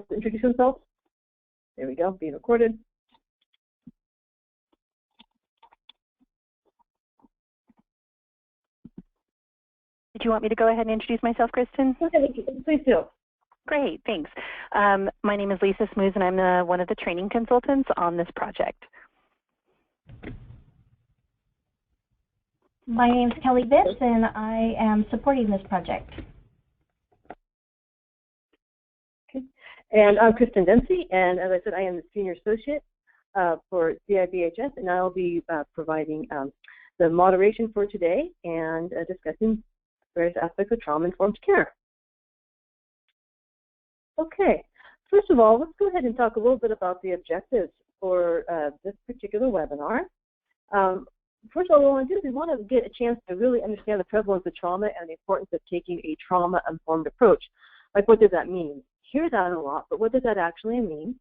to introduce themselves? There we go, being recorded. Did you want me to go ahead and introduce myself, Kristen? Okay, please do. Great, thanks. My name is Lisa Smooth, and I'm one of the training consultants on this project. My name is Kelly Vitz, and I am supporting this project. Okay. And I'm Kristen Dempsey, and as I said, I am the Senior Associate for CIBHS, and I'll be providing the moderation for today and discussing various aspects of trauma-informed care. Okay, first of all, let's go ahead and talk a little bit about the objectives for this particular webinar. First of all, what we want to do is we want to get a chance to really understand the prevalence of trauma and the importance of taking a trauma-informed approach. Like, what does that mean? Hear that a lot, but what does that actually mean?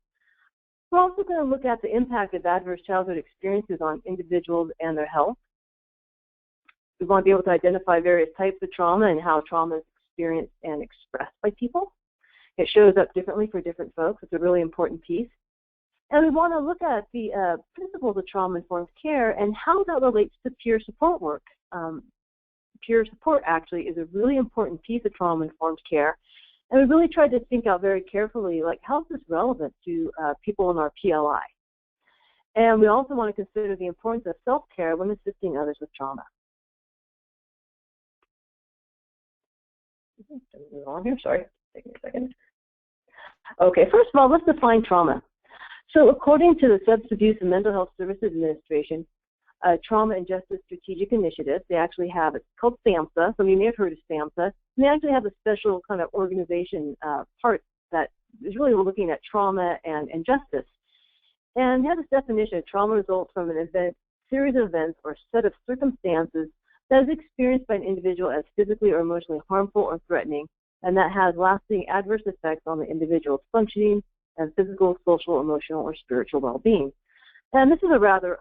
We're also going to look at the impact of adverse childhood experiences on individuals and their health. We want to be able to identify various types of trauma and how trauma is experienced and expressed by people. It shows up differently for different folks. It's a really important piece. And we want to look at the principles of trauma-informed care and how that relates to peer support work. Peer support actually is a really important piece of trauma-informed care. And we really tried to think out very carefully, like, how is this relevant to people in our PLI? And we also want to consider the importance of self-care when assisting others with trauma. On here, sorry, take me a second. Okay, first of all, let's define trauma. So according to the Substance Abuse and Mental Health Services Administration, Trauma and Justice Strategic Initiative, they actually have, it's called SAMHSA, some of you may have heard of SAMHSA, and they actually have a special kind of organization part that is really looking at trauma and justice. And they have this definition: trauma results from an event, series of events, or set of circumstances that is experienced by an individual as physically or emotionally harmful or threatening, and that has lasting adverse effects on the individual's functioning and physical, social, emotional, or spiritual well-being. And this is a rather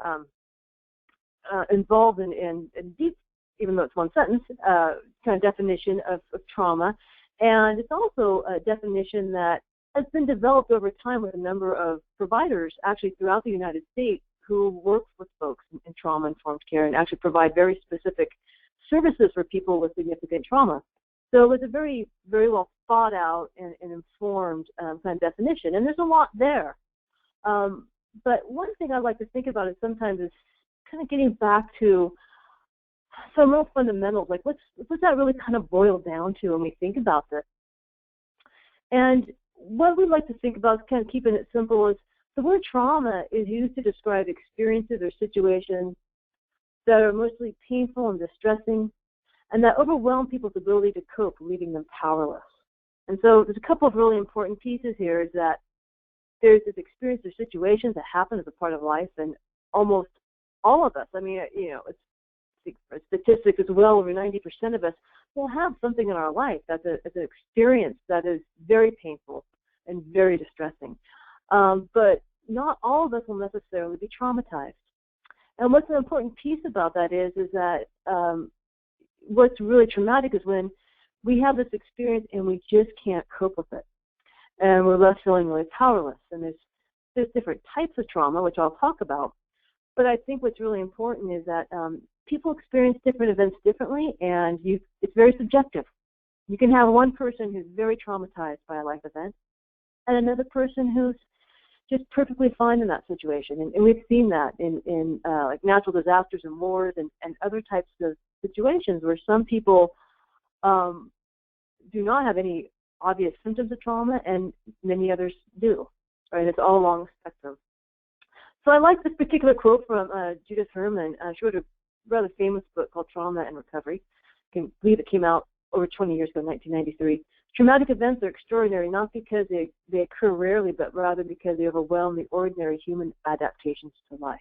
involved and deep, even though it's one sentence, kind of definition of trauma. And it's also a definition that has been developed over time with a number of providers actually throughout the United States who work with folks in trauma-informed care and actually provide very specific services for people with significant trauma. So it was a very, very well thought out and informed kind of definition, and there's a lot there. But one thing I like to think about is sometimes is kind of getting back to some real fundamentals, like what's that really kind of boil down to when we think about this? And what we like to think about, kind of keeping it simple, is the word trauma is used to describe experiences or situations that are mostly painful and distressing, and that overwhelm people's ability to cope, leaving them powerless. And so there's a couple of really important pieces here, is that there's this experience or situations that happen as a part of life, and almost all of us, I mean, you know, it's a statistic as well, over 90% of us will have something in our life that's an experience that is very painful and very distressing. But not all of us will necessarily be traumatized. And what's an important piece about that is that what's really traumatic is when we have this experience and we just can't cope with it. And we're left feeling really powerless. And there's different types of trauma, which I'll talk about. But I think what's really important is that people experience different events differently, and it's very subjective. You can have one person who's very traumatized by a life event, and another person who's just perfectly fine in that situation. And we've seen that in like natural disasters and wars and other types of situations where some people do not have any obvious symptoms of trauma, and many others do. Right? It's all along the spectrum. So I like this particular quote from Judith Herman. She wrote a rather famous book called Trauma and Recovery. I can believe it came out over 20 years ago, 1993. Traumatic events are extraordinary not because they occur rarely, but rather because they overwhelm the ordinary human adaptations to life.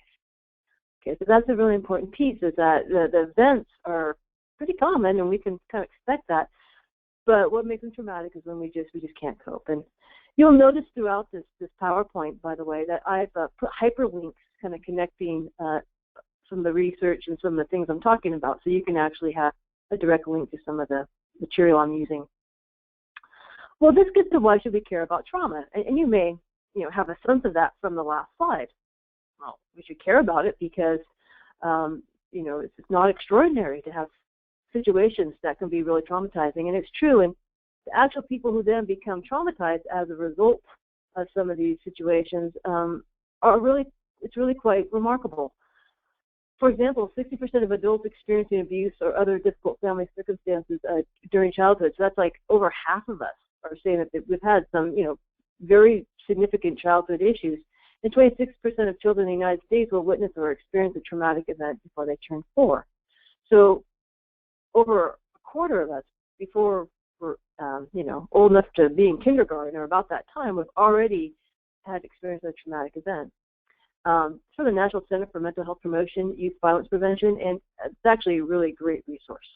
Okay, so that's a really important piece, is that the events are pretty common, and we can kind of expect that. But what makes them traumatic is when we just can't cope. And you'll notice throughout this PowerPoint, by the way, that I've put hyperlinks kind of connecting some of the research and some of the things I'm talking about, so you can actually have a direct link to some of the material I'm using. Well, this gets to why should we care about trauma, and you may have a sense of that from the last slide. Well, we should care about it because it's not extraordinary to have situations that can be really traumatizing, and it's true. And the actual people who then become traumatized as a result of some of these situations it's really quite remarkable. For example, 60% of adults experiencing abuse or other difficult family circumstances during childhood. So that's like over half of us are saying that we've had some, very significant childhood issues. And 26% of children in the United States will witness or experience a traumatic event before they turn 4. So over a quarter of us, before we're, old enough to be in kindergarten or about that time, we've already had experienced a traumatic event. For the National Center for Mental Health Promotion, Youth Violence Prevention, and it's actually a really great resource,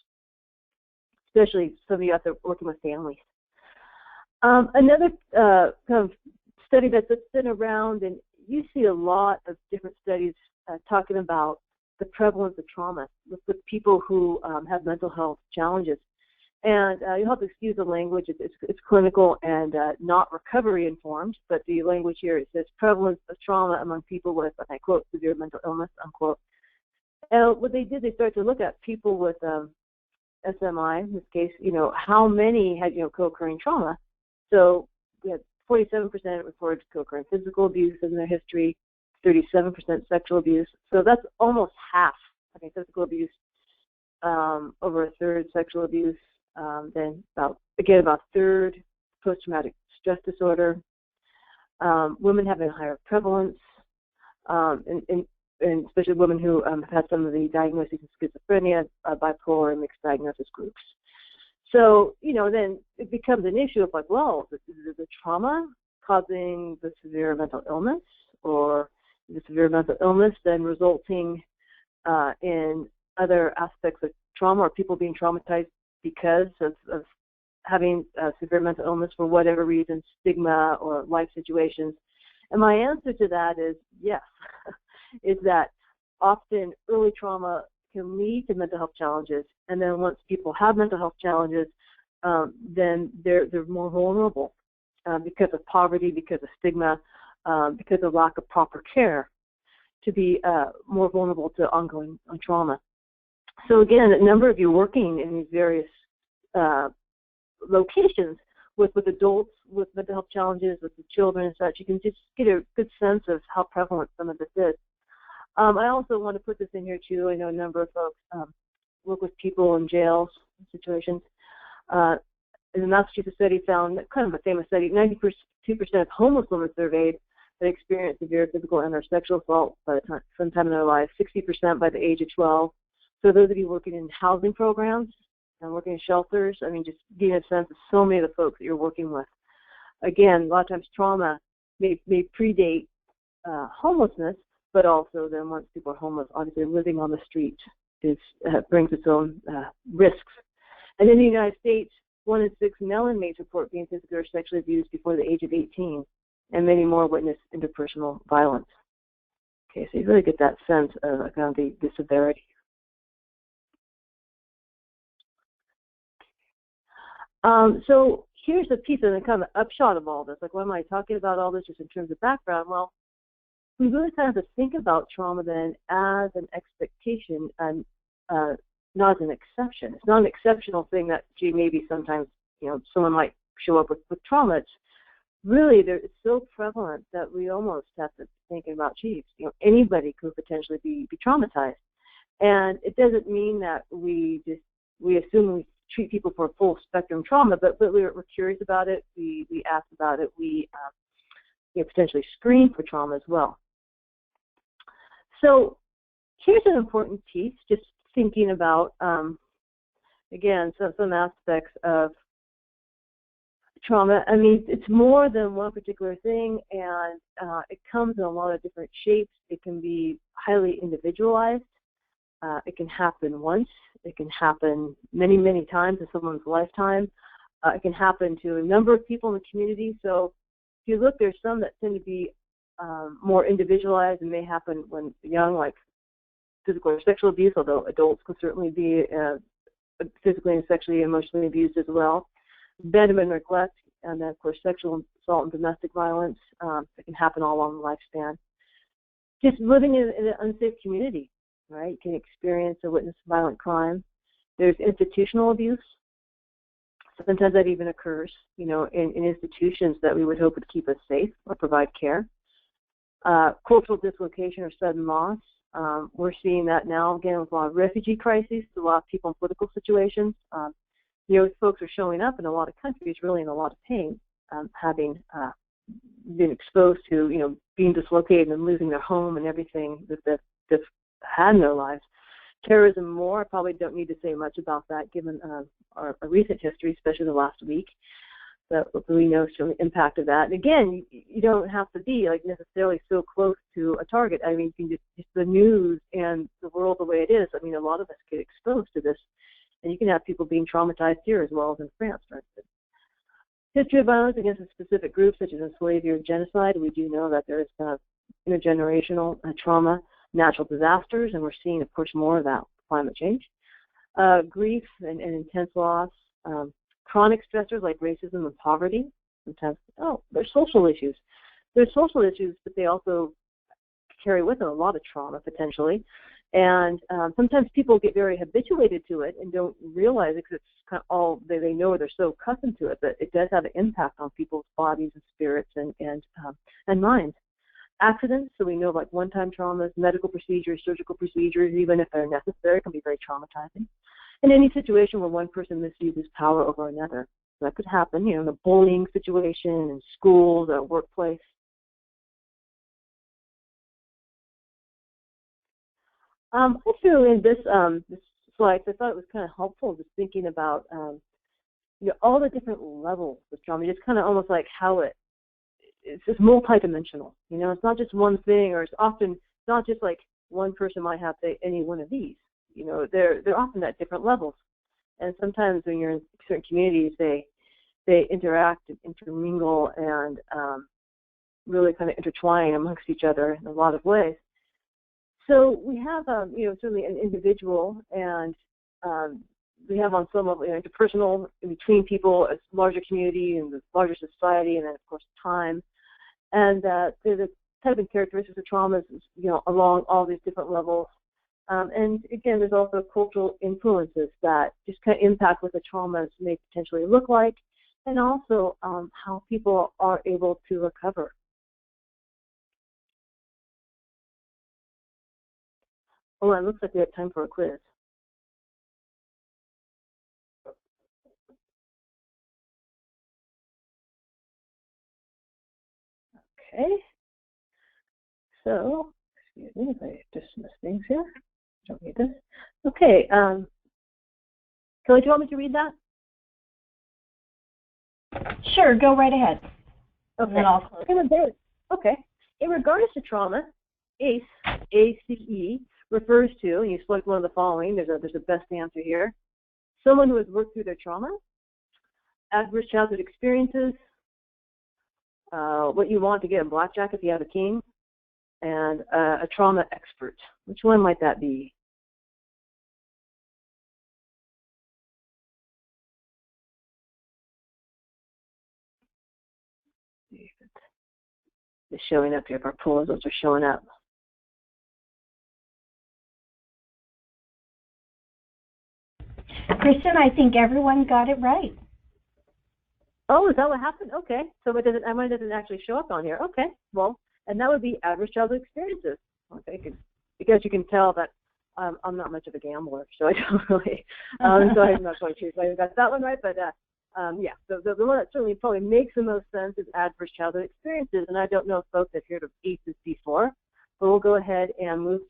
especially some of you out there working with families. Another kind of study that's been around, and you see a lot of different studies talking about the prevalence of trauma with people who have mental health challenges. And you'll have to excuse the language. It's clinical and not recovery informed, but the language here, it says prevalence of trauma among people with, and I quote, severe mental illness, unquote. And what they did, they started to look at people with SMI, in this case, how many had, co-occurring trauma. So we had 47% reported co-occurring physical abuse in their history, 37% sexual abuse. So that's almost half. Physical abuse, over a third sexual abuse. Then about a third post-traumatic stress disorder. Women having a higher prevalence, and especially women who have had some of the diagnoses of schizophrenia, bipolar, and mixed diagnosis groups. So, then it becomes an issue of like, well, is the trauma causing the severe mental illness, or is the severe mental illness then resulting in other aspects of trauma, or people being traumatized because of having severe mental illness for whatever reason, stigma or life situations? And my answer to that is yes, is that often early trauma can lead to mental health challenges, and then once people have mental health challenges, then they're more vulnerable because of poverty, because of stigma, because of lack of proper care, to be more vulnerable to ongoing trauma. So again, a number of you working in these various locations with adults with mental health challenges, with the children and such, you can just get a good sense of how prevalent some of this is. I also want to put this in here too. I know a number of folks work with people in jails situations. The Massachusetts study found, kind of a famous study, 92% of homeless women surveyed that experienced severe physical and or sexual assault sometime in their lives, 60% by the age of 12. So those of you working in housing programs and working in shelters, just getting a sense of so many of the folks that you're working with. Again, a lot of times trauma may predate homelessness, but also then once people are homeless, obviously living on the street brings its own risks. And in the United States, 1 in 6 male inmates report being physically or sexually abused before the age of 18, and many more witness interpersonal violence. Okay, so you really get that sense of kind of the severity. So here's a piece of the kind of upshot of all this. Like, why am I talking about all this just in terms of background? Well, we really kind of have to think about trauma then as an expectation and not as an exception. It's not an exceptional thing that, gee, maybe sometimes, someone might show up with trauma. It's really, it's so prevalent that we almost have to think about, geez, anybody could potentially be traumatized. And it doesn't mean that we assume we treat people for full spectrum trauma, but we're curious about it. We ask about it. We potentially screen for trauma as well. So here's an important piece, just thinking about, again, some aspects of trauma. It's more than one particular thing, and it comes in a lot of different shapes. It can be highly individualized. It can happen once. It can happen many, many times in someone's lifetime. It can happen to a number of people in the community. So if you look, there's some that tend to be more individualized and may happen when young, like physical or sexual abuse, although adults can certainly be physically and sexually and emotionally abused as well. Abandonment and neglect and then, of course, sexual assault and domestic violence that can happen all along the lifespan. Just living in an unsafe community, right? You can experience or witness violent crime. There's institutional abuse. Sometimes that even occurs, you know, in institutions that we would hope would keep us safe or provide care. Cultural dislocation or sudden loss. We're seeing that now, again, with a lot of refugee crises, a lot of people in political situations. You know, folks are showing up in a lot of countries really in a lot of pain, having been exposed to, you know, being dislocated and losing their home and everything that they've had in their lives. Terrorism more, I probably don't need to say much about that given our recent history, especially the last week. So we know the impact of that. And again, you don't have to be like necessarily so close to a target. I mean, you can just the news and the world the way it is. I mean, a lot of us get exposed to this, and you can have people being traumatized here as well as in France, for instance. History of violence against a specific group, such as enslavement or genocide. We do know that there is intergenerational trauma, natural disasters, and we're seeing, of course, more of that with climate change. Grief and intense loss. Chronic stressors like racism and poverty. Sometimes, there's social issues. There's social issues, but they also carry with them a lot of trauma, potentially. And sometimes people get very habituated to it and don't realize it because it's kind of all they know, they're so accustomed to it, but it does have an impact on people's bodies and spirits and minds. Accidents, so we know like one-time traumas, medical procedures, surgical procedures, even if they're necessary, can be very traumatizing. And any situation where one person misuses power over another. So that could happen, you know, in a bullying situation, in schools, or workplace. I feel in this slide, I thought it was kind of helpful just thinking about, you know, all the different levels of trauma, just kind of almost like how it's just multidimensional. You know, it's not just one thing, or it's often not just like one person might have any one of these. You know, they're often at different levels, and sometimes when you're in certain communities, they interact and intermingle and really kind of intertwine amongst each other in a lot of ways. So we have, you know, certainly an individual, and we have on some level, you know, interpersonal in between people, a larger community and the larger society, and then of course time. And the type of characteristics of traumas, you know, along all these different levels. And again, there's also cultural influences that just kind of impact what the traumas may potentially look like, and also how people are able to recover. Oh, it looks like we have time for a quiz. Okay. So, excuse me if I dismiss things here. Don't need this. Okay. Kelly, do you want me to read that? Sure, go right ahead. Okay. And then I'll close. Okay. In regards to trauma, ACE, A-C-E, refers to, and you select one of the following, there's a best answer here, someone who has worked through their trauma, adverse childhood experiences, what you want to get in blackjack if you have a king, and a trauma expert. Which one might that be? It's showing up here. If our poll results are showing up. Kristen, I think everyone got it right. Oh, is that what happened? Okay. So mine doesn't actually show up on here. Okay. Well, and that would be adverse childhood experiences. Okay. Because you can tell that I'm not much of a gambler, so I don't really. So I'm not quite sure if I got that one right, but yeah. The one that certainly probably makes the most sense is adverse childhood experiences, and I don't know if folks have heard of ACEs before, but we'll go ahead and move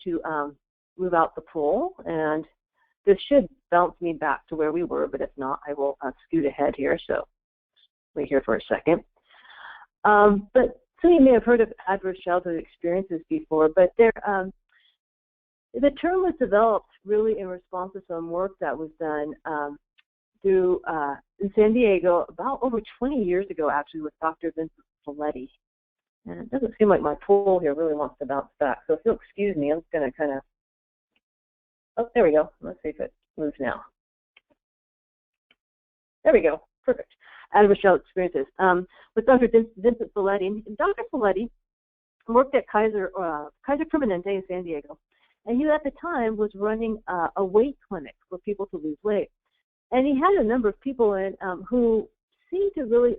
out the poll, and this should bounce me back to where we were, but if not, I will scoot ahead here. So wait here for a second. But some of you may have heard of adverse childhood experiences before, but the term was developed really in response to some work that was done in San Diego about over 20 years ago, actually, with Dr. Vincent Folletti. And it doesn't seem like my poll here really wants to bounce back. So if you'll excuse me, I'm just going to kind of, oh, there we go. Let's see if it moves now. There we go. Perfect. adverse childhood experiences, with Dr. Vincent Folletti. And Dr. Folletti worked at Kaiser Permanente in San Diego, and he at the time was running a weight clinic for people to lose weight. And he had a number of people in who seemed to really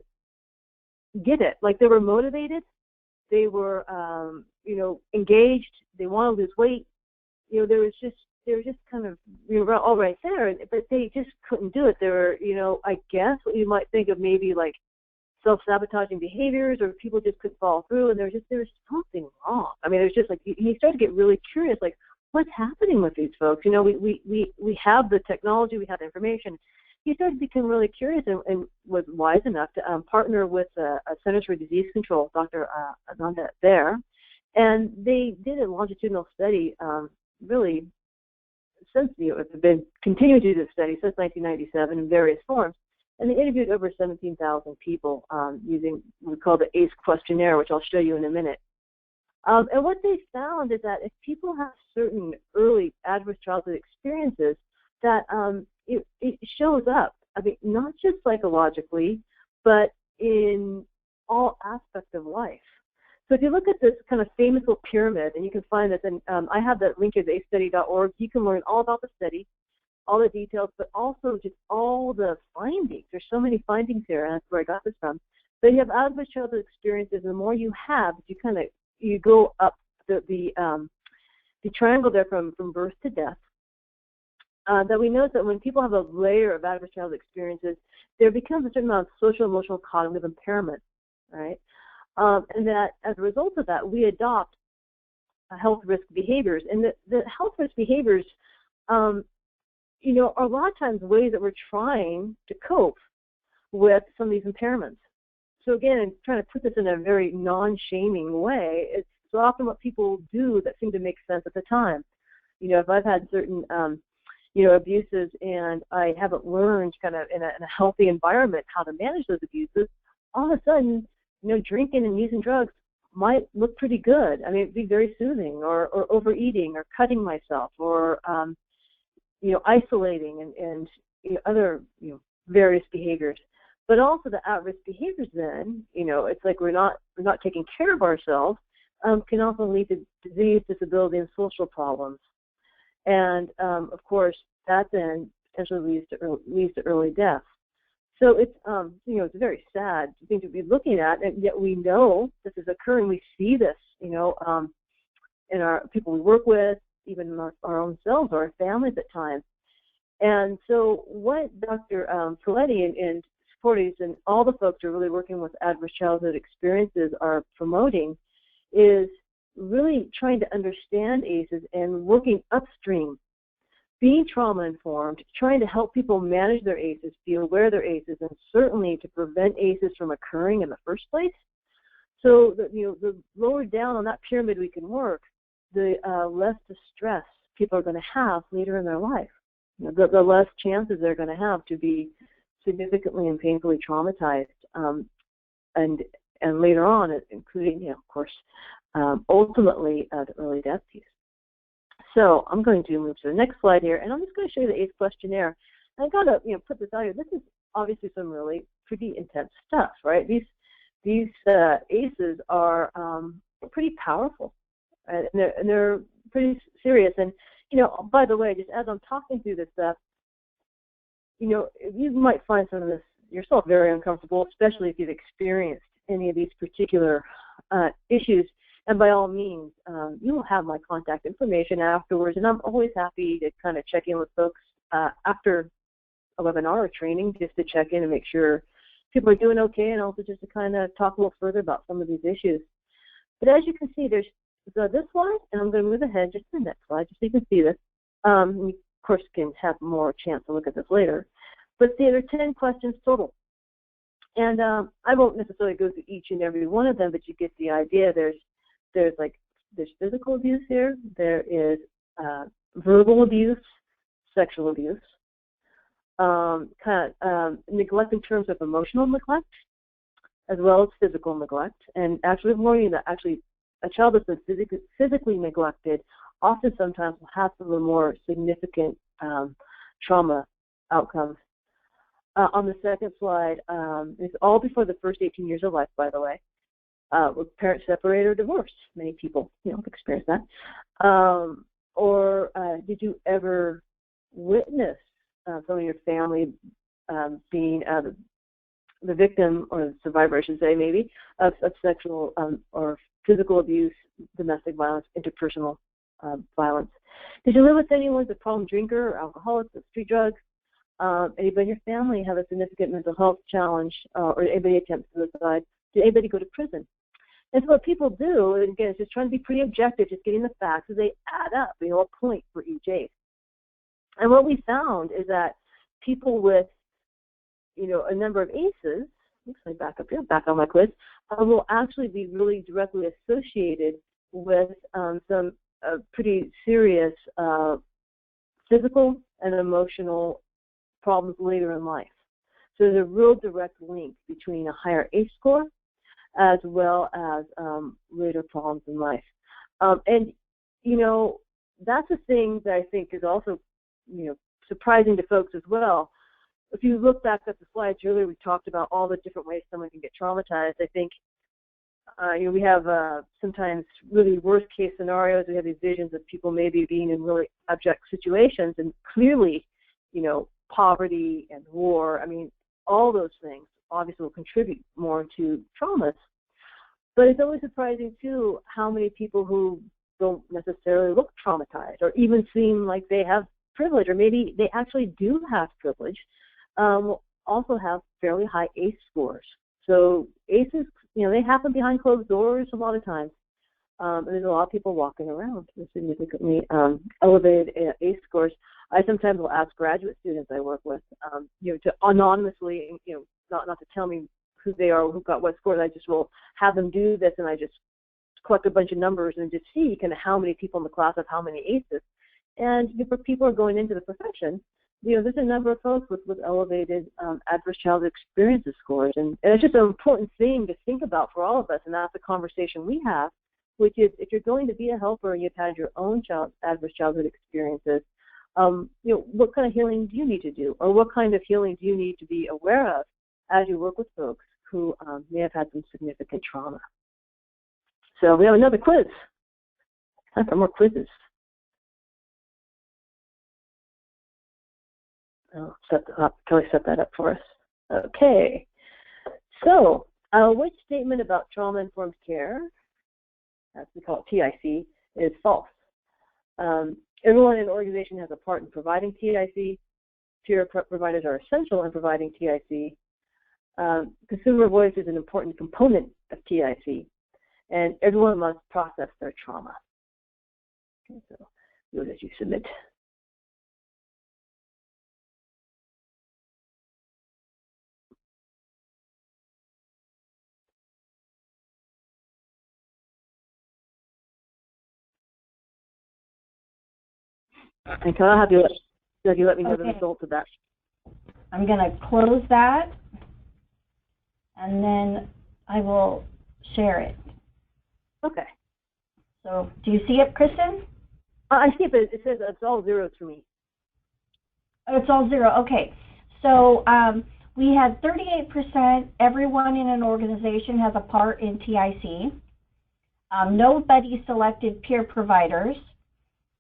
get it. Like, they were motivated, they were engaged, they want to lose weight. They were just kind of all right there, but they just couldn't do it. They were, I guess what you might think of maybe like self-sabotaging behaviors, or people just couldn't follow through, and there was something wrong. I mean, it was just like he started to get really curious, like, what's happening with these folks? We have the technology, we have the information. He started to become really curious and was wise enough to partner with a Centers for Disease Control, Dr. Ananda there, and they did a longitudinal study, really since they've been continuing to do this study since 1997 in various forms. And they interviewed over 17,000 people using what we call the ACE questionnaire, which I'll show you in a minute. And what they found is that if people have certain early adverse childhood experiences, that it shows up. I mean, not just psychologically, but in all aspects of life. So if you look at this kind of famous little pyramid, and you can find this, and I have that link at acestudy.org. You can learn all about the study, all the details, but also just all the findings. There's so many findings here, and that's where I got this from. So you have adverse childhood experiences, and the more you have, you go up the triangle there from birth to death. That we notice that when people have a layer of adverse childhood experiences, there becomes a certain amount of social, emotional, cognitive impairment, right? And that as a result of that, we adopt health risk behaviors. And the health risk behaviors, are a lot of times ways that we're trying to cope with some of these impairments. So again, trying to put this in a very non-shaming way, it's so often what people do that seem to make sense at the time. If I've had certain, abuses, and I haven't learned kind of in a healthy environment how to manage those abuses, all of a sudden, drinking and using drugs might look pretty good. I mean, it'd be very soothing, or overeating, or cutting myself, or isolating, and other various behaviors. But also the at-risk behaviors, then it's like we're not taking care of ourselves, can also lead to disease, disability, and social problems. And of course, that then potentially leads to early death. So it's it's a very sad thing to be looking at, and yet we know this is occurring. We see this, in our people we work with, even in our own selves, or our families at times. And so what Dr. Folletti and supporters and all the folks who are really working with adverse childhood experiences are promoting is really trying to understand ACEs and working upstream, being trauma-informed, trying to help people manage their ACEs, be aware of their ACEs, and certainly to prevent ACEs from occurring in the first place. So that, the lower down on that pyramid we can work, the less distress people are going to have later in their life. The less chances they're going to have to be significantly and painfully traumatized, and later on, including, of course, ultimately the early death piece. So I'm going to move to the next slide here, and I'm just going to show you the ACE questionnaire. And I've got to put this out here. This is obviously some really pretty intense stuff, right? These ACEs are pretty powerful, and they're pretty serious. And by the way, just as I'm talking through this stuff, you might find some of this yourself very uncomfortable, especially if you've experienced any of these particular issues. And by all means, you will have my contact information afterwards, and I'm always happy to kind of check in with folks after a webinar or training, just to check in and make sure people are doing okay, and also just to kind of talk a little further about some of these issues. But as you can see, there's this slide, and I'm going to move ahead just to the next slide, just so you can see this. You, of course, can have more chance to look at this later. But there are 10 questions total. And I won't necessarily go through each and every one of them, but you get the idea. There's physical abuse here. There is verbal abuse, sexual abuse, neglect in terms of emotional neglect, as well as physical neglect. And actually, learning that actually a child that's been physically neglected often sometimes will have some of the more significant trauma outcomes. on the second slide, it's all before the first 18 years of life, by the way, with parents separated or divorced. Many people, have experienced that. Or did you ever witness some of your family being the victim, or the survivor, I should say, maybe, of sexual or physical abuse, domestic violence, interpersonal violence? Did you live with anyone who's a problem drinker or alcoholic with street drugs? Anybody in your family have a significant mental health challenge, or anybody attempt suicide? Did anybody go to prison? And so what people do, and again, it's just trying to be pretty objective, just getting the facts, is they add up, a point for each ACE. And what we found is that people with, a number of ACEs, let me back up here, back on my quiz, will actually be really directly associated with some pretty serious physical and emotional problems later in life. So there's a real direct link between a higher ACE score as well as later problems in life. And, that's a thing that I think is also, surprising to folks as well. If you look back at the slides earlier, we talked about all the different ways someone can get traumatized. I think, we have sometimes really worst case scenarios. We have these visions of people maybe being in really abject situations, and clearly, poverty and war, all those things obviously will contribute more to traumas. But it's always surprising, too, how many people who don't necessarily look traumatized or even seem like they have privilege, or maybe they actually do have privilege, also have fairly high ACE scores. So ACEs, they happen behind closed doors a lot of times. And there's a lot of people walking around with significantly elevated ACE scores. I sometimes will ask graduate students I work with, to anonymously, not to tell me who they are, who got what scores. I just will have them do this, and I just collect a bunch of numbers and just see kind of how many people in the class have how many ACEs. And for people who are going into the profession, there's a number of folks with elevated adverse childhood experiences scores. And it's just an important thing to think about for all of us, and that's the conversation we have, which is if you're going to be a helper and you've had your own adverse childhood experiences, what kind of healing do you need to do, or what kind of healing do you need to be aware of as you work with folks who may have had some significant trauma? So we have another quiz. Time for more quizzes. I'll Kelly set that up for us. Okay. So, which statement about trauma-informed care, as we call it TIC, is false? Everyone in an organization has a part in providing TIC. Peer providers are essential in providing TIC. Consumer voice is an important component of TIC. And everyone must process their trauma. Okay, so those as you submit. And can I have you let me know the results of that? I'm going to close that, and then I will share it. Okay. So, do you see it, Kristen? I see it, but it says it's all zeros for me. Oh, it's all zero. Okay. So, we had 38%. Everyone in an organization has a part in TIC. Nobody selected peer providers.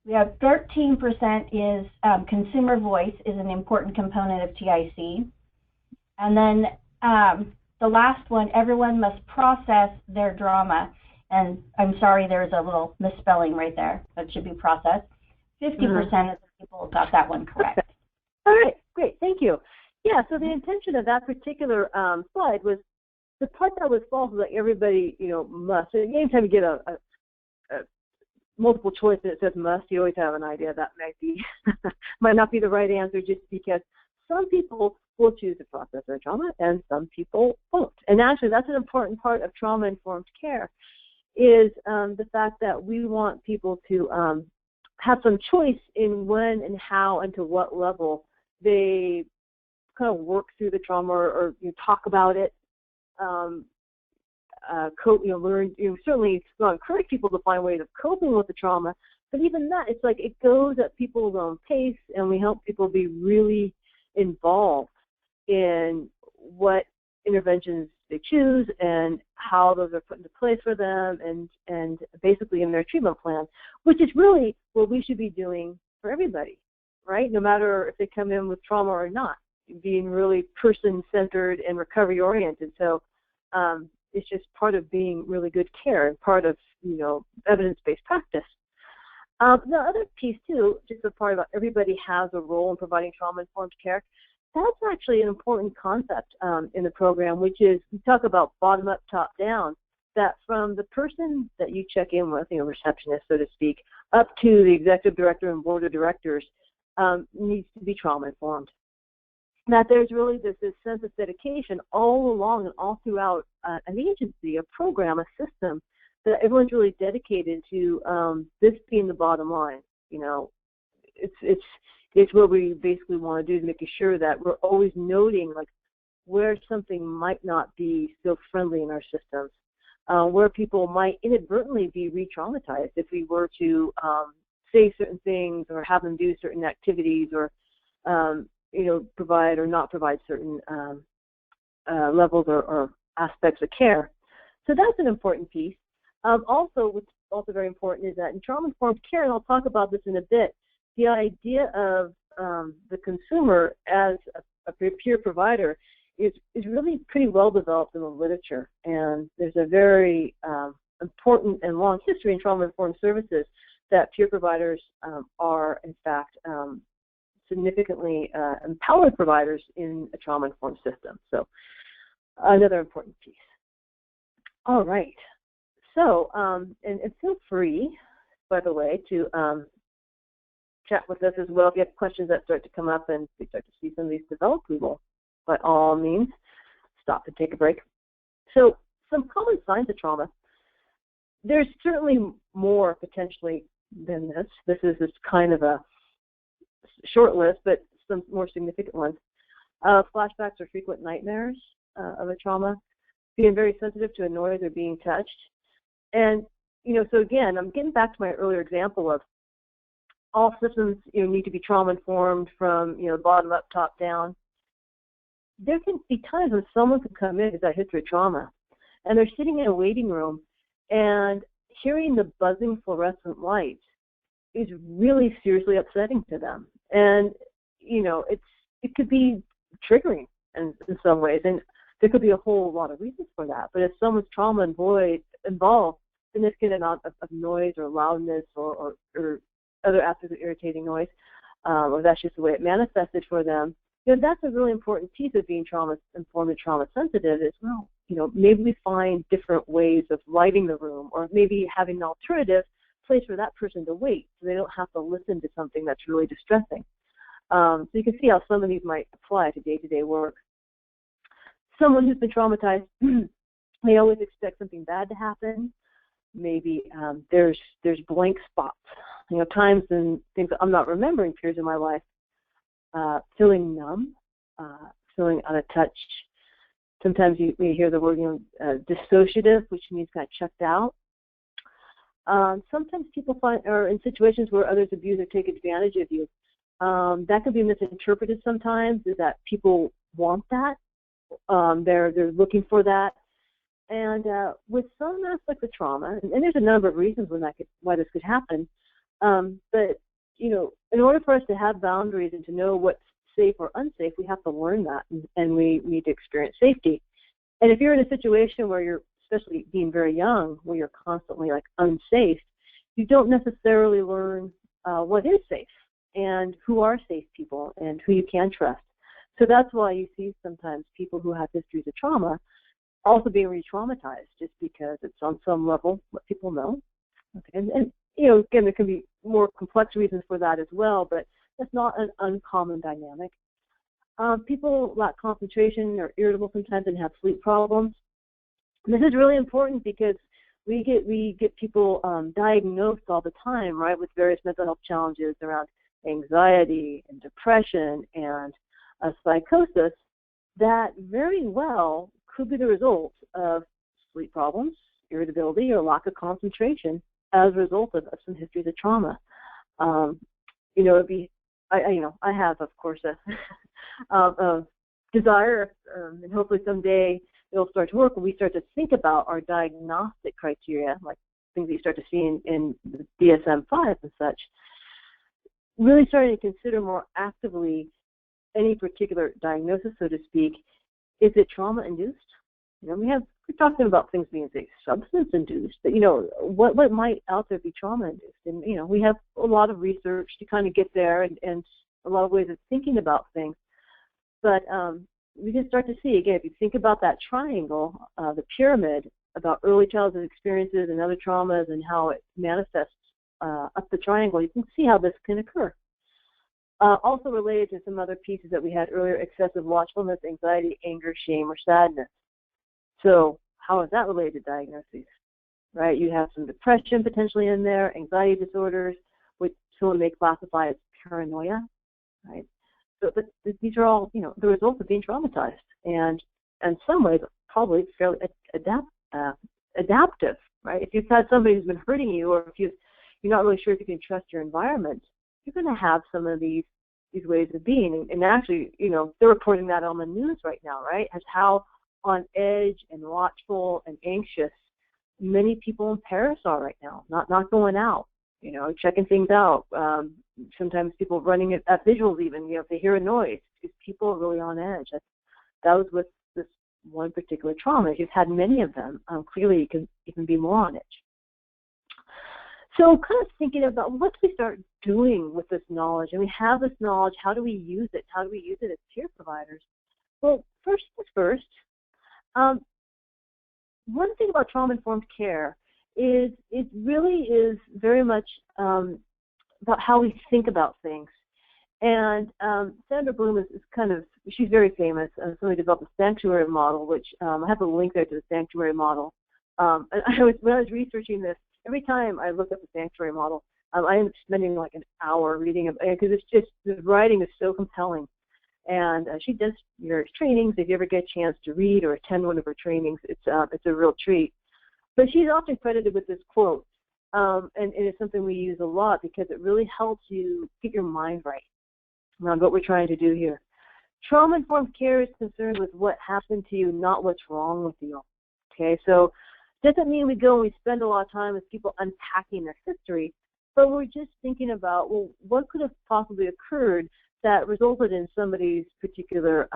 We have 13% is consumer voice is an important component of TIC. And then the last one, everyone must process their drama. And I'm sorry, there's a little misspelling right there. That should be processed. 50% of the people got that one correct. Okay. All right, great, thank you. Yeah, so the intention of that particular slide was the part that was false was that everybody, must. So anytime you get a multiple choice that says must, you always have an idea that might not be the right answer, just because some people will choose to process their trauma and some people won't. And actually, that's an important part of trauma-informed care, is the fact that we want people to have some choice in when and how and to what level they kind of work through the trauma or talk about it, learn. Certainly, encourage people to find ways of coping with the trauma. But even that, it's like it goes at people's own pace, and we help people be really involved in what interventions they choose and how those are put into place for them, and basically in their treatment plan, which is really what we should be doing for everybody, right? No matter if they come in with trauma or not, being really person-centered and recovery-oriented. So it's just part of being really good care and part of, evidence-based practice. The other piece, too, just a part about everybody has a role in providing trauma-informed care, that's actually an important concept in the program, which is we talk about bottom-up, top-down, that from the person that you check in with, receptionist, so to speak, up to the executive director and board of directors needs to be trauma-informed. That there's really this sense of dedication all along and all throughout an agency, a program, a system, that everyone's really dedicated to this being the bottom line. It's what we basically want to do, is making sure that we're always noting like where something might not be so friendly in our systems, where people might inadvertently be re-traumatized if we were to say certain things or have them do certain activities or provide or not provide certain levels or aspects of care. So that's an important piece. Also, what's also very important is that in trauma-informed care, and I'll talk about this in a bit, the idea of the consumer as a peer provider is really pretty well developed in the literature. And there's a very important and long history in trauma-informed services that peer providers are, in fact, significantly empowered providers in a trauma-informed system. So another important piece. All right. So, and feel free, by the way, to chat with us as well. If you have questions that start to come up and we start to see some of these develop, we will, by all means, stop and take a break. So, some common signs of trauma. There's certainly more potentially than this. This is just kind of a short list, but some more significant ones. Flashbacks or frequent nightmares of a trauma, being very sensitive to a noise or being touched. And, so again, I'm getting back to my earlier example of all systems, need to be trauma-informed from, bottom up, top down. There can be times when someone can come in with that history of trauma, and they're sitting in a waiting room, and hearing the buzzing fluorescent lights is really seriously upsetting to them. And, it could be triggering in some ways, and there could be a whole lot of reasons for that. But if someone's trauma involved significant amount of noise or loudness or other aspects of irritating noise, or that's just the way it manifested for them, that's a really important piece of being trauma-informed and trauma-sensitive as well. Maybe we find different ways of lighting the room, or maybe having an alternative place for that person to wait so they don't have to listen to something that's really distressing. So you can see how some of these might apply to day-to-day work. Someone who's been traumatized may always expect something bad to happen. Maybe there's blank spots, times and things that I'm not remembering periods in my life, feeling numb, feeling out of touch. Sometimes you hear the word, dissociative, which means kind of checked out. Sometimes people are in situations where others abuse or take advantage of you. That can be misinterpreted sometimes, is that people want that. They're looking for that. And with some aspects of trauma, and there's a number of reasons why this could happen, but, in order for us to have boundaries and to know what's safe or unsafe, we have to learn that, and we need to experience safety. And if you're in a situation where you're, especially being very young, where you're constantly unsafe, you don't necessarily learn what is safe and who are safe people and who you can trust. So that's why you see sometimes people who have histories of trauma also being re-traumatized, just because it's on some level what people know. Okay. And again, there can be more complex reasons for that as well, but that's not an uncommon dynamic. People lack concentration or irritable sometimes and have sleep problems. And this is really important because we get people diagnosed all the time, right, with various mental health challenges around anxiety and depression and psychosis that very well could be the result of sleep problems, irritability, or lack of concentration as a result of some histories of trauma. I have, of course, a desire, and hopefully someday it'll start to work when we start to think about our diagnostic criteria, like things that you start to see in the DSM-5 and such, really starting to consider more actively any particular diagnosis, so to speak. Is it trauma-induced? We're talking about things being, say, substance-induced, but, what might out there be trauma-induced? And, we have a lot of research to kind of get there and a lot of ways of thinking about things. But we can start to see, again, if you think about that triangle, the pyramid, about early childhood experiences and other traumas and how it manifests up the triangle, you can see how this can occur. Also related to some other pieces that we had earlier, excessive watchfulness, anxiety, anger, shame, or sadness. So how is that related to diagnoses, right? You have some depression potentially in there, anxiety disorders, which someone may classify as paranoia, right? So but these are all, the results of being traumatized, and in some ways probably fairly adaptive, right? If you've had somebody who's been hurting you, or if you're not really sure if you can trust your environment, you're going to have some of these ways of being. And actually, they're reporting that on the news right now, right? As how on edge and watchful and anxious many people in Paris are right now, not going out, checking things out. Sometimes people running at visuals even, if they hear a noise, because people are really on edge. That was with this one particular trauma. If you've had many of them, clearly you can be more on edge. So kind of thinking about what do we start doing with this knowledge? And we have this knowledge, how do we use it? How do we use it as peer providers? Well, first things first, one thing about trauma-informed care is it really is very much about how we think about things. And Sandra Bloom is kind of, she's very famous. Somebody developed a sanctuary model, which I have a link there to the sanctuary model. And when I was researching this, every time I look up the sanctuary model, I end up spending like an hour reading it, because it's just, the writing is so compelling. And she does various trainings. If you ever get a chance to read or attend one of her trainings, it's a real treat. But she's often credited with this quote, and it's something we use a lot because it really helps you get your mind right around what we're trying to do here. Trauma-informed care is concerned with what happened to you, not what's wrong with you. Okay, so it doesn't mean we go and we spend a lot of time with people unpacking their history, but we're just thinking about, well, what could have possibly occurred that resulted in somebody's particular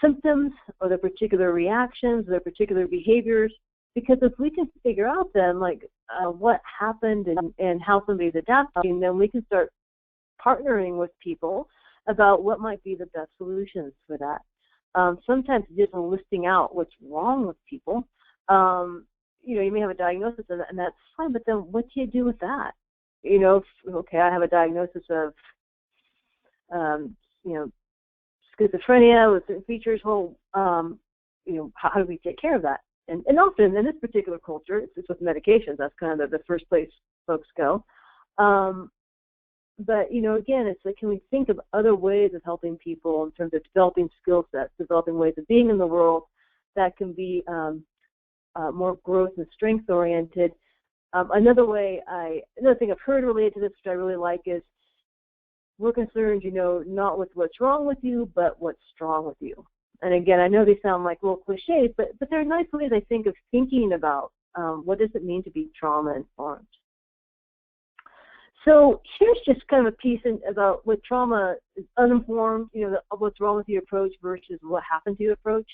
symptoms or their particular reactions, their particular behaviors. Because if we can figure out then, like, what happened and how somebody's adapting, then we can start partnering with people about what might be the best solutions for that. Sometimes just listing out what's wrong with people. You may have a diagnosis and that's fine, but then what do you do with that? Okay, I have a diagnosis of, schizophrenia with certain features. Well, how do we take care of that? And often in this particular culture, it's with medications. That's kind of the first place folks go. But, again, it's like, can we think of other ways of helping people in terms of developing skill sets, developing ways of being in the world that can be more growth and strength oriented. Another thing I've heard related to this, which I really like, is we're concerned, not with what's wrong with you, but what's strong with you. And again, I know they sound like little cliches, but there are nice ways, I think, of thinking about what does it mean to be trauma-informed. So here's just kind of a piece about what trauma is uninformed, what's wrong with you approach versus what happened to you approach.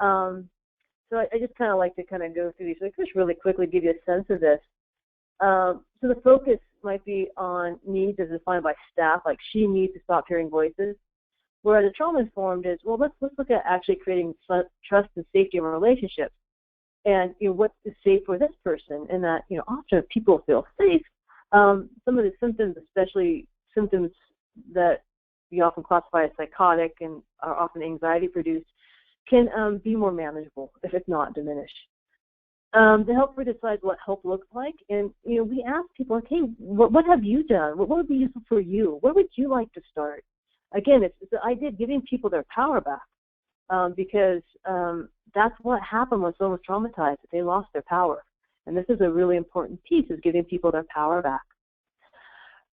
So I just kind of like to kind of go through these. So I just really quickly give you a sense of this. So the focus might be on needs as defined by staff, like she needs to stop hearing voices. Whereas a trauma-informed is, well, let's look at actually creating trust and safety in relationships. And, what is safe for this person? And that, often if people feel safe, some of the symptoms, especially symptoms that we often classify as psychotic and are often anxiety-produced, can be more manageable, if it's not diminished. The helper decides what help looks like, and we ask people, like, hey, what have you done? What would be useful for you? Where would you like to start? Again, it's the idea of giving people their power back, because that's what happened when someone was traumatized. They lost their power, and this is a really important piece, is giving people their power back.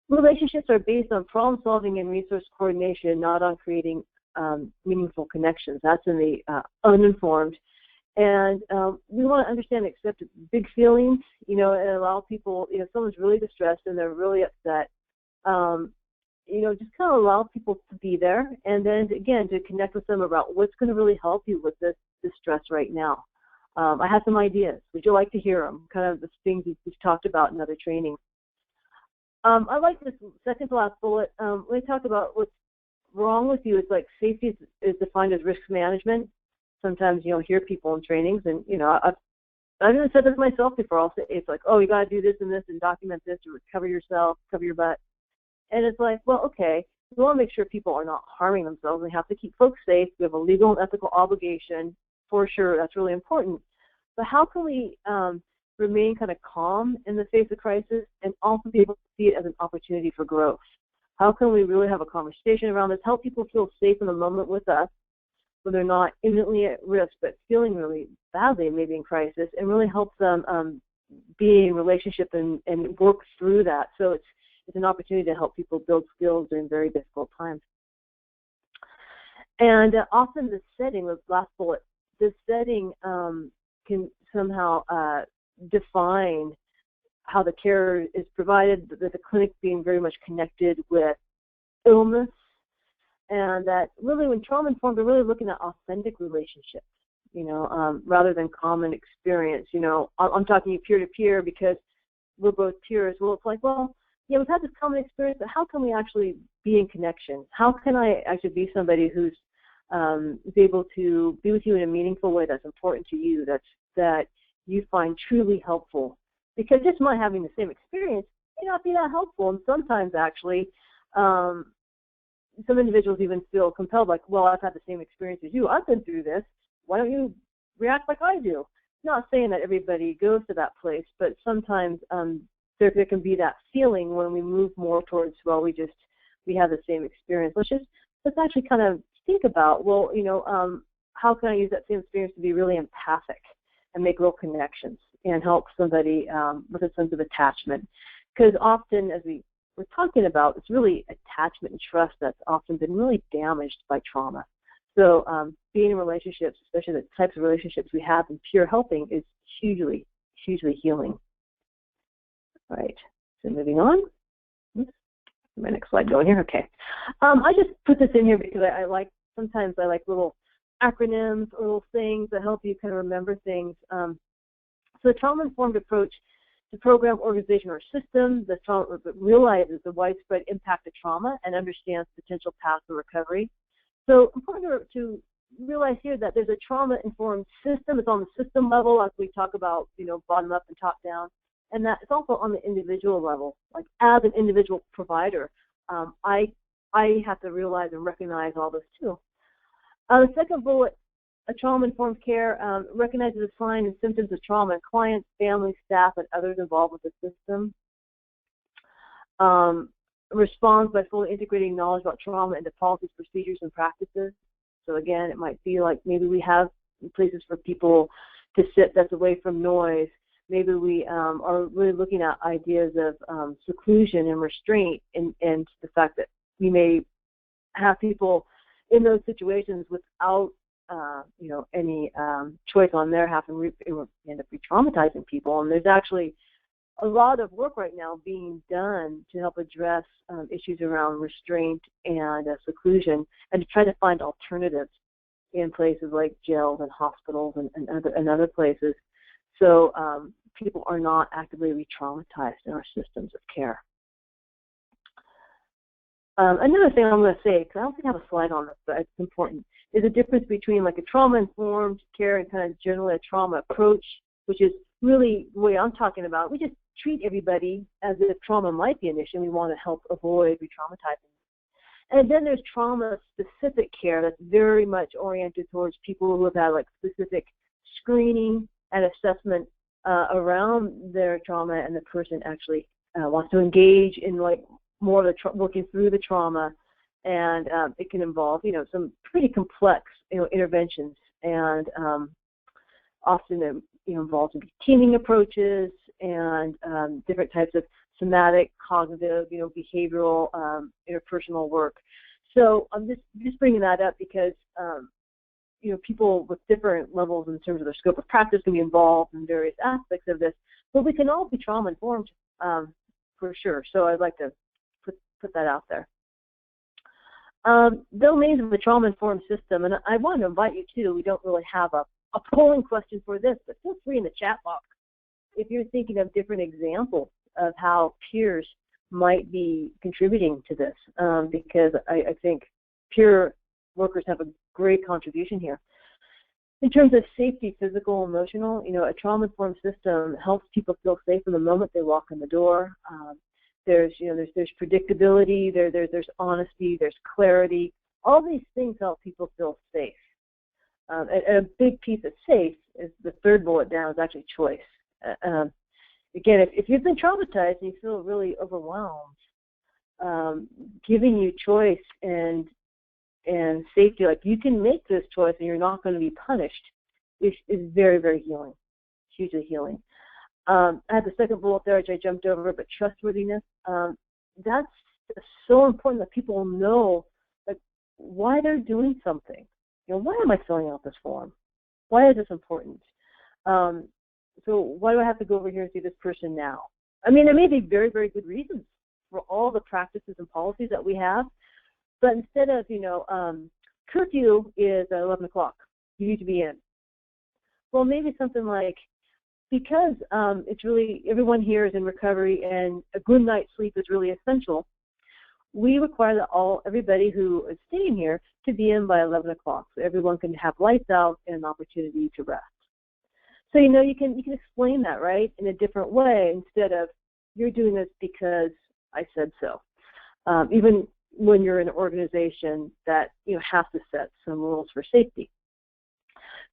Relationships are based on problem solving and resource coordination, not on creating meaningful connections. That's in the uninformed. And we want to understand and accept big feelings, and allow people, if someone's really distressed and they're really upset, just kind of allow people to be there, and then, again, to connect with them about what's going to really help you with this stress right now. I have some ideas. Would you like to hear them? Kind of the things we've talked about in other trainings. I like this second to last bullet. When we talk about what's wrong with you, it's like safety is defined as risk management. Sometimes, hear people in trainings, and, I've even said this myself before. I'll say, it's like, oh, you got to do this and this and document this or cover yourself, cover your butt. And it's like, well, okay, we want to make sure people are not harming themselves. We have to keep folks safe. We have a legal and ethical obligation, for sure. That's really important. But how can we remain kind of calm in the face of crisis and also be able to see it as an opportunity for growth? How can we really have a conversation around this, help people feel safe in the moment with us when they're not imminently at risk but feeling really badly maybe in crisis, and really help them be in relationship and work through that. So it's an opportunity to help people build skills during very difficult times. And often the setting, the last bullet, the setting can somehow define how the care is provided, that the clinic being very much connected with illness, and that really when trauma-informed, we're really looking at authentic relationships, rather than common experience. I'm talking peer-to-peer because we're both peers. Well, it's like, well, yeah, we've had this common experience, but how can we actually be in connection? How can I actually be somebody who's able to be with you in a meaningful way that's important to you, that you find truly helpful? Because just my having the same experience may not be that helpful, and sometimes actually some individuals even feel compelled, like, well, I've had the same experience as you. I've been through this. Why don't you react like I do? Not saying that everybody goes to that place, but sometimes there can be that feeling when we move more towards, well, we have the same experience. Let's actually kind of think about, well, how can I use that same experience to be really empathic and make real connections and help somebody with a sense of attachment? Because often, as we're talking about, it's really attachment and trust that's often been really damaged by trauma. So being in relationships, especially the types of relationships we have in peer helping, is hugely, hugely healing. All right, so moving on. My next slide going here. Okay. I just put this in here because sometimes I like little acronyms or little things that help you kind of remember things. So the trauma-informed approach to program, organization, or system that realizes the widespread impact of trauma and understands potential paths of recovery. So important to realize here that there's a trauma-informed system. It's on the system level, as we talk about, bottom up and top down, and that it's also on the individual level. Like as an individual provider, I have to realize and recognize all this too. The second bullet, a trauma-informed care recognizes the signs and symptoms of trauma in clients, families, staff, and others involved with the system. Responds by fully integrating knowledge about trauma into policies, procedures, and practices. So again, it might be like maybe we have places for people to sit that's away from noise. Maybe we are really looking at ideas of seclusion and restraint, and the fact that we may have people in those situations without any choice on their half, and end up re-traumatizing people. And there's actually a lot of work right now being done to help address issues around restraint and seclusion, and to try to find alternatives in places like jails and hospitals and other places, so people are not actively re-traumatized in our systems of care. Another thing I'm going to say, because I don't think I have a slide on this, but it's important, is the difference between like a trauma-informed care and kind of generally a trauma approach, which is really the way I'm talking about. We just treat everybody as if trauma might be an issue, and we want to help avoid re-traumatizing. And then there's trauma-specific care that's very much oriented towards people who have had like specific screening and assessment around their trauma, and the person actually wants to engage in like more of the working through the trauma, and it can involve some pretty complex interventions, and often involves teaming approaches and different types of somatic, cognitive, behavioral, interpersonal work. So I'm just bringing that up because people with different levels in terms of their scope of practice can be involved in various aspects of this, but we can all be trauma informed for sure. So I'd like to put that out there. Domains of the trauma-informed system, and I want to invite you too. We don't really have a polling question for this, but feel free in the chat box if you're thinking of different examples of how peers might be contributing to this, because I think peer workers have a great contribution here. In terms of safety, physical, emotional, a trauma-informed system helps people feel safe from the moment they walk in the door. There's predictability, there's honesty, there's clarity. All these things help people feel safe. And a big piece of safe is the third bullet down is actually choice. Again, if you've been traumatized and you feel really overwhelmed, giving you choice and safety, like you can make this choice and you're not going to be punished, is very, very healing, hugely healing. I had the second bullet there, which I jumped over, but trustworthiness. That's so important that people know like why they're doing something. Why am I filling out this form? Why is this important? So why do I have to go over here and see this person now? I mean, there may be very, very good reasons for all the practices and policies that we have, but instead of, curfew is at 11 o'clock, you need to be in. Well, maybe something like, because it's really, everyone here is in recovery and a good night's sleep is really essential, we require that everybody who is staying here to be in by 11 o'clock so everyone can have lights out and an opportunity to rest. So, you can explain that, right, in a different way instead of you're doing this because I said so. Even when you're in an organization that, has to set some rules for safety.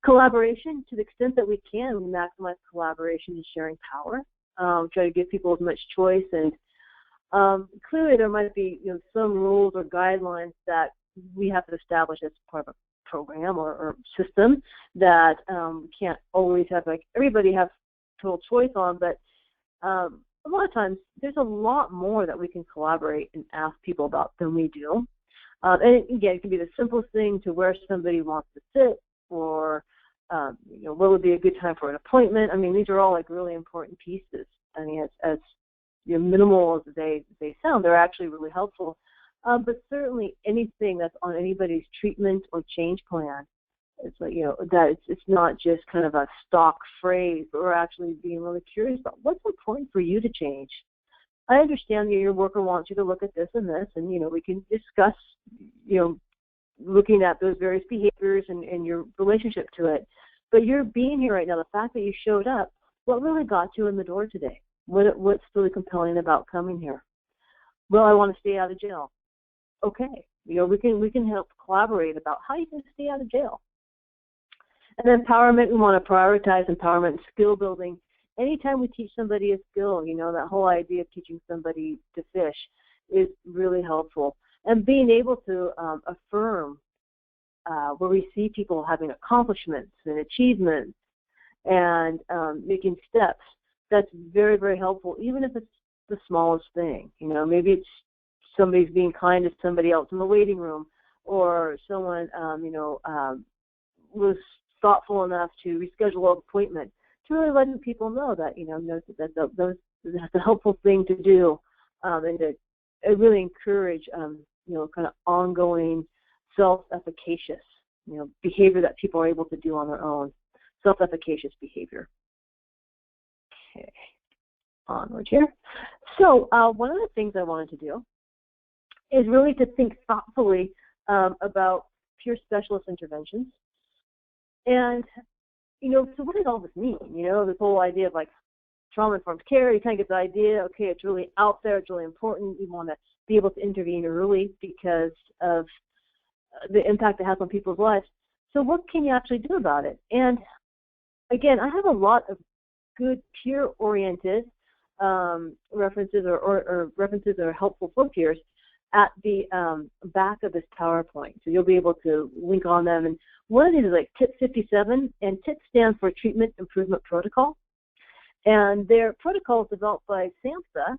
Collaboration, to the extent that we can, we maximize collaboration and sharing power. Try to give people as much choice, and clearly there might be some rules or guidelines that we have to establish as part of a program or system that we can't always have like everybody have total choice on, but a lot of times there's a lot more that we can collaborate and ask people about than we do. And again, it can be the simplest thing to where somebody wants to sit, or what would be a good time for an appointment. I mean, these are all like really important pieces. I mean, as minimal as they sound, they're actually really helpful. But certainly anything that's on anybody's treatment or change plan, it's like, that it's not just kind of a stock phrase, but we're actually being really curious about what's important for you to change. I understand that your worker wants you to look at this and this, and, we can discuss, looking at those various behaviors and your relationship to it. But you're being here right now, the fact that you showed up, what really got you in the door today? What's really compelling about coming here? Well, I want to stay out of jail. Okay, we can help collaborate about how you can stay out of jail. And then empowerment, we want to prioritize empowerment and skill building. Anytime we teach somebody a skill, that whole idea of teaching somebody to fish is really helpful. And being able to affirm where we see people having accomplishments and achievements and making steps, that's very, very helpful, even if it's the smallest thing. Maybe it's somebody's being kind to somebody else in the waiting room, or someone, was thoughtful enough to reschedule an appointment, to really letting people know that, that's a helpful thing to do, and to really encourage, kind of ongoing self-efficacious, behavior that people are able to do on their own, self-efficacious behavior. Okay, onward here. So one of the things I wanted to do is really to think thoughtfully about peer specialist interventions. And, so what does all this mean? This whole idea of like trauma-informed care, you kind of get the idea, okay, it's really out there, it's really important, we want to be able to intervene early because of the impact it has on people's lives. So what can you actually do about it? And again, I have a lot of good peer-oriented references or references that are helpful for peers at the back of this PowerPoint. So you'll be able to link on them. And one of these is like tip 57, and TIP stands for Treatment Improvement Protocol. And their protocol is developed by SAMHSA,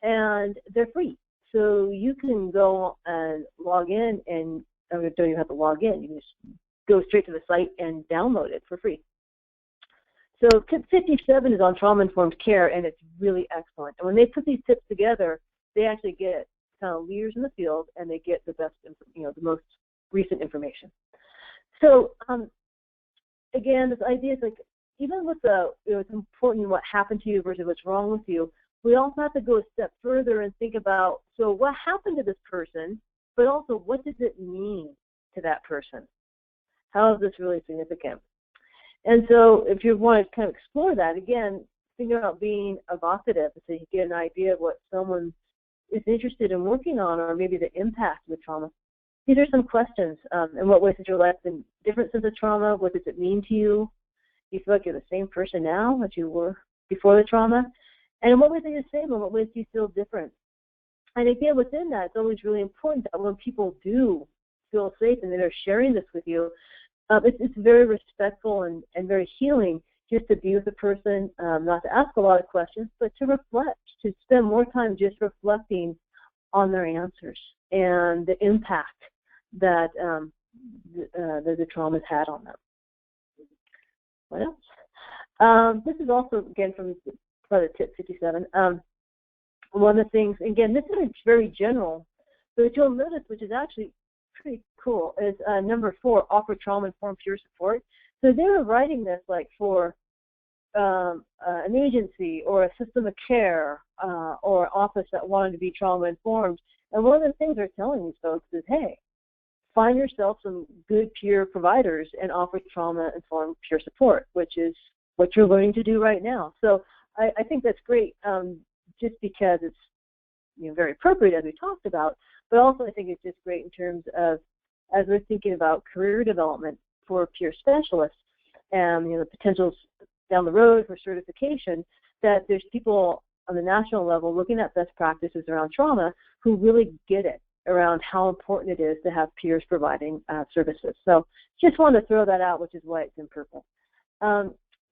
and they're free. So you can go and log in, and don't even have to log in. You can just go straight to the site and download it for free. So tip 57 is on trauma-informed care, and it's really excellent. And when they put these tips together, they actually get kind of leaders in the field, and they get the best, the most recent information. So again, this idea is like, even with it's important what happened to you versus what's wrong with you, we also have to go a step further and think about, so what happened to this person, but also what does it mean to that person? How is this really significant? And so if you want to kind of explore that, again, think about being evocative so you get an idea of what someone is interested in working on, or maybe the impact of the trauma. These are some questions. In what ways has your life been different since the trauma? What does it mean to you? Do you feel like you're the same person now as you were before the trauma? And in what ways are you the same? In what ways do you feel different? And again, within that, it's always really important that when people do feel safe and they're sharing this with you, it's very respectful and very healing just to be with the person, not to ask a lot of questions, but to reflect, to spend more time just reflecting on their answers and the impact that the trauma's had on them. What else? This is also, again, from part of tip 57. One of the things, again, this is very general, but you'll notice, which is actually pretty cool, is number 4, offer trauma-informed peer support. So they were writing this like for an agency or a system of care or office that wanted to be trauma-informed. And one of the things they're telling these folks is, hey, find yourself some good peer providers and offer trauma-informed peer support, which is what you're learning to do right now. So I think that's great, just because it's very appropriate, as we talked about, but also I think it's just great in terms of, as we're thinking about career development for peer specialists and the potentials down the road for certification, that there's people on the national level looking at best practices around trauma who really get it around how important it is to have peers providing services. So just wanted to throw that out, which is why it's in purple.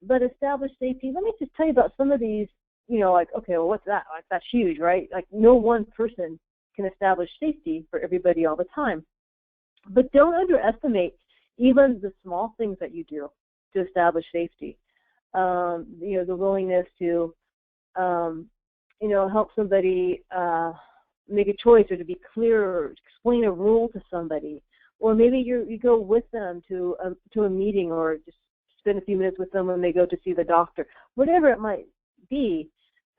But establish safety, let me just tell you about some of these, like, okay, well, what's that? Like, that's huge, right? Like, no one person can establish safety for everybody all the time. But don't underestimate even the small things that you do to establish safety. The willingness to, help somebody make a choice, or to be clear, or explain a rule to somebody, or maybe you go with them to a meeting, or just spend a few minutes with them when they go to see the doctor. Whatever it might be,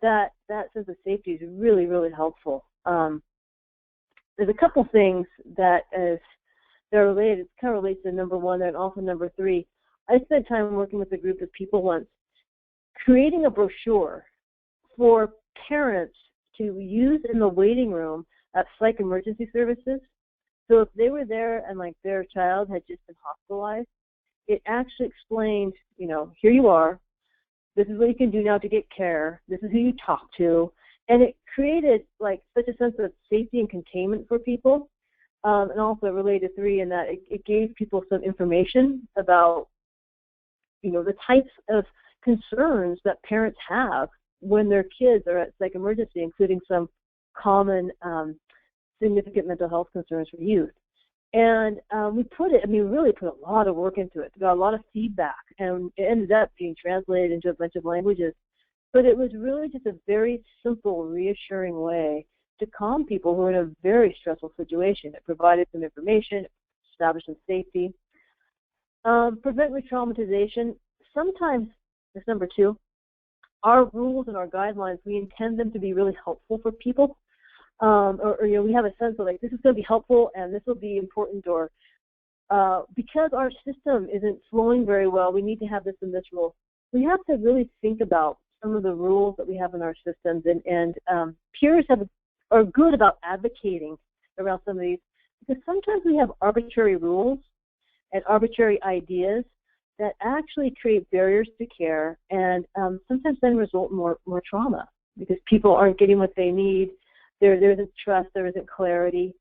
that sense of safety is really, really helpful. There's a couple things that they're related. It kind of relates to number 1 and also number 3. I spent time working with a group of people once, creating a brochure for parents to use in the waiting room at psych emergency services. So if they were there and like their child had just been hospitalized, it actually explained, here you are, this is what you can do now to get care, this is who you talk to, and it created like such a sense of safety and containment for people. And also related to 3 in that it gave people some information about, the types of concerns that parents have when their kids are at psych emergency, including some common significant mental health concerns for youth. And we really put a lot of work into it. We got a lot of feedback, and it ended up being translated into a bunch of languages. But it was really just a very simple, reassuring way to calm people who are in a very stressful situation. It provided some information, established some safety. Prevent re-traumatization. Sometimes, this number 2, our rules and our guidelines, we intend them to be really helpful for people. We have a sense of like, this is going to be helpful and this will be important, or because our system isn't flowing very well, we need to have this and this rule. We have to really think about some of the rules that we have in our systems, and peers are good about advocating around some of these, because sometimes we have arbitrary rules and arbitrary ideas that actually create barriers to care, and sometimes then result in more trauma, because people aren't getting what they need. There isn't trust, there isn't clarity.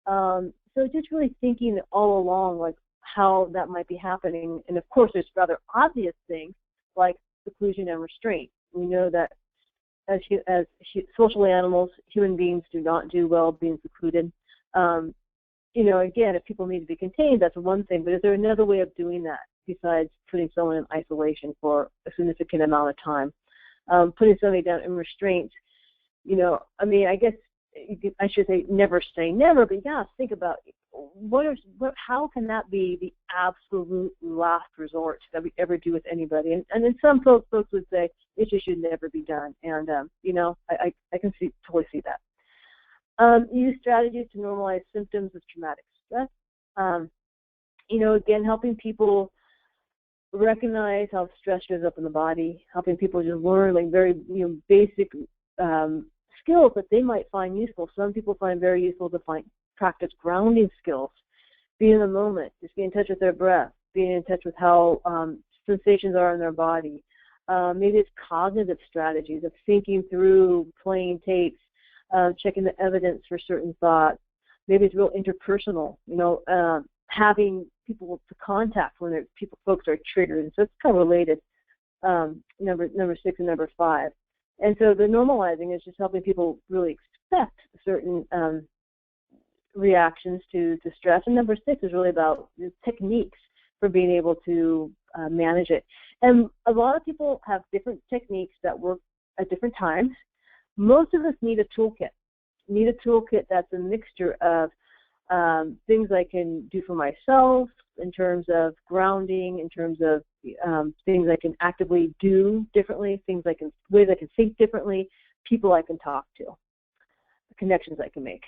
So just really thinking all along like how that might be happening. And of course there's rather obvious things like seclusion and restraint. We know that social animals, human beings do not do well being secluded. Again, if people need to be contained, that's one thing, but is there another way of doing that besides putting someone in isolation for a significant amount of time? Putting somebody down in restraint, I guess I should say never say never, but you gotta think about how can that be the absolute last resort that we ever do with anybody? And then some folks would say it just should never be done, and I can totally see that. Use strategies to normalize symptoms of traumatic stress. Again, helping people recognize how stress shows up in the body, helping people just learn like very basic skills that they might find useful. Some people find very useful to practice grounding skills, be in the moment, just be in touch with their breath, being in touch with how sensations are in their body. Maybe it's cognitive strategies of thinking through, playing tapes, checking the evidence for certain thoughts. Maybe it's real interpersonal, having people to contact when folks are triggered. And so it's kind of related, number 6 and number 5. And so the normalizing is just helping people really expect certain reactions to stress. And number 6 is really about the techniques for being able to manage it. And a lot of people have different techniques that work at different times. Most of us need a toolkit. That's a mixture of things I can do for myself in terms of grounding, in terms of things I can actively do differently, ways I can think differently, people I can talk to, connections I can make.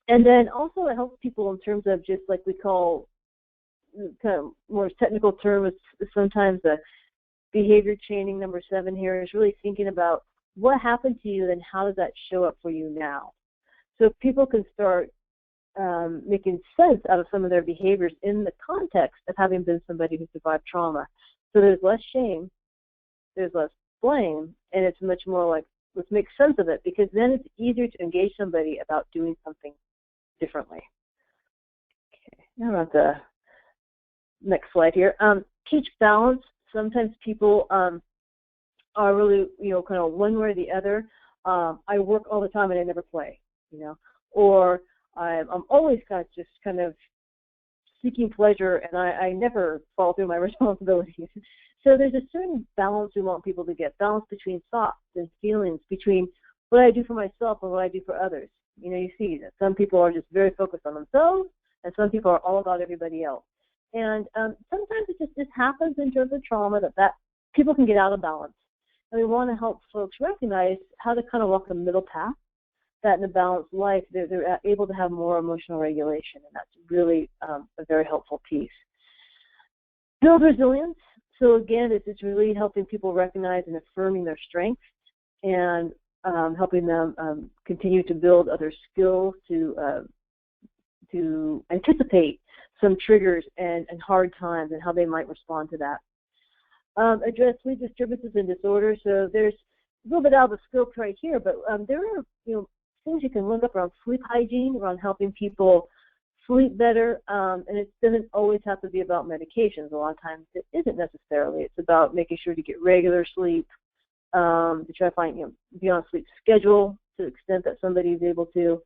And then also it helps people in terms of just like we call kind of more technical terms, sometimes the behavior chaining, number 7 here, is really thinking about what happened to you and how does that show up for you now. So people can start making sense out of some of their behaviors in the context of having been somebody who survived trauma. So there's less shame, there's less blame, and it's much more like, let's make sense of it, because then it's easier to engage somebody about doing something differently. Okay, now we're on the next slide here. Teach balance. Sometimes people are really, kind of one way or the other. I work all the time and I never play, or I'm always kind of seeking pleasure and I never follow through my responsibilities. So there's a certain balance we want people to get, balance between thoughts and feelings, between what I do for myself and what I do for others. You see that some people are just very focused on themselves and some people are all about everybody else. And sometimes it just happens in terms of trauma that people can get out of balance. And we want to help folks recognize how to kind of walk the middle path, that in a balanced life, they're able to have more emotional regulation, and that's really a very helpful piece. Build resilience. So again, it's really helping people recognize and affirming their strengths and helping them continue to build other skills to anticipate some triggers and hard times and how they might respond to that. Address sleep disturbances and disorders. So there's a little bit out of the scope right here, but there are things you can look up around sleep hygiene, around helping people sleep better, and it doesn't always have to be about medications. A lot of times it isn't necessarily. It's about making sure to get regular sleep, to try to find, be on a sleep schedule to the extent that somebody is able to,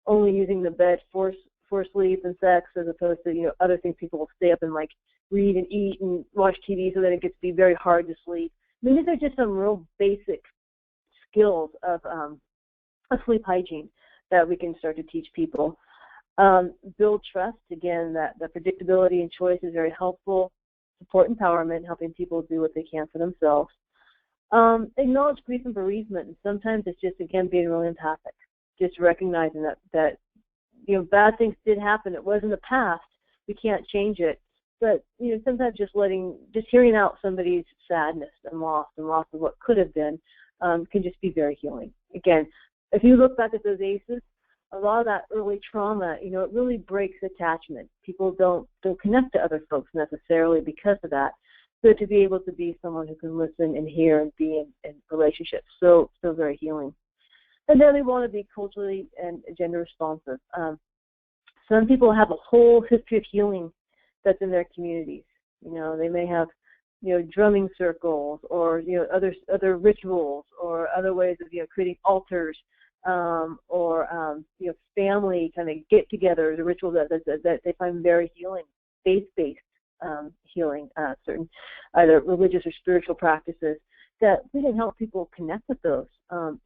only using the bed for sleep and sex as opposed to, other things people will stay up and like read and eat and watch TV so that it gets to be very hard to sleep. I mean, these are just some real basic skills of sleep hygiene that we can start to teach people. Build trust. Again, that the predictability and choice is very helpful. Support empowerment, helping people do what they can for themselves. Acknowledge grief and bereavement. And sometimes it's just, again, being really empathic, just recognizing that bad things did happen. It was in the past. We can't change it. But, sometimes just hearing out somebody's sadness and loss of what could have been can just be very healing. Again, if you look back at those ACEs, a lot of that early trauma, it really breaks attachment. People don't connect to other folks necessarily because of that. So to be able to be someone who can listen and hear and be in relationships, so very healing. And then we want to be culturally and gender responsive. Some people have a whole history of healing that's in their communities. They may have drumming circles, or other rituals, or other ways of creating altars, or family kind of get-togethers, or rituals that they find very healing, faith-based healing, certain either religious or spiritual practices that we can help people connect with those.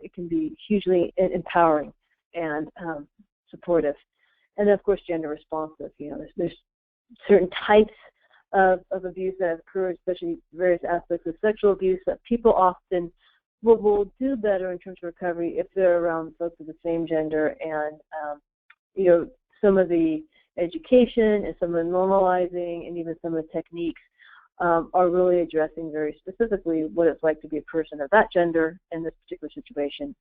It can be hugely empowering and supportive. And then, of course, gender responsive. There's certain types of abuse that occur, especially various aspects of sexual abuse, that people often will do better in terms of recovery if they're around folks of the same gender. And some of the education and some of the normalizing and even some of the techniques are really addressing very specifically what it's like to be a person of that gender in this particular situation,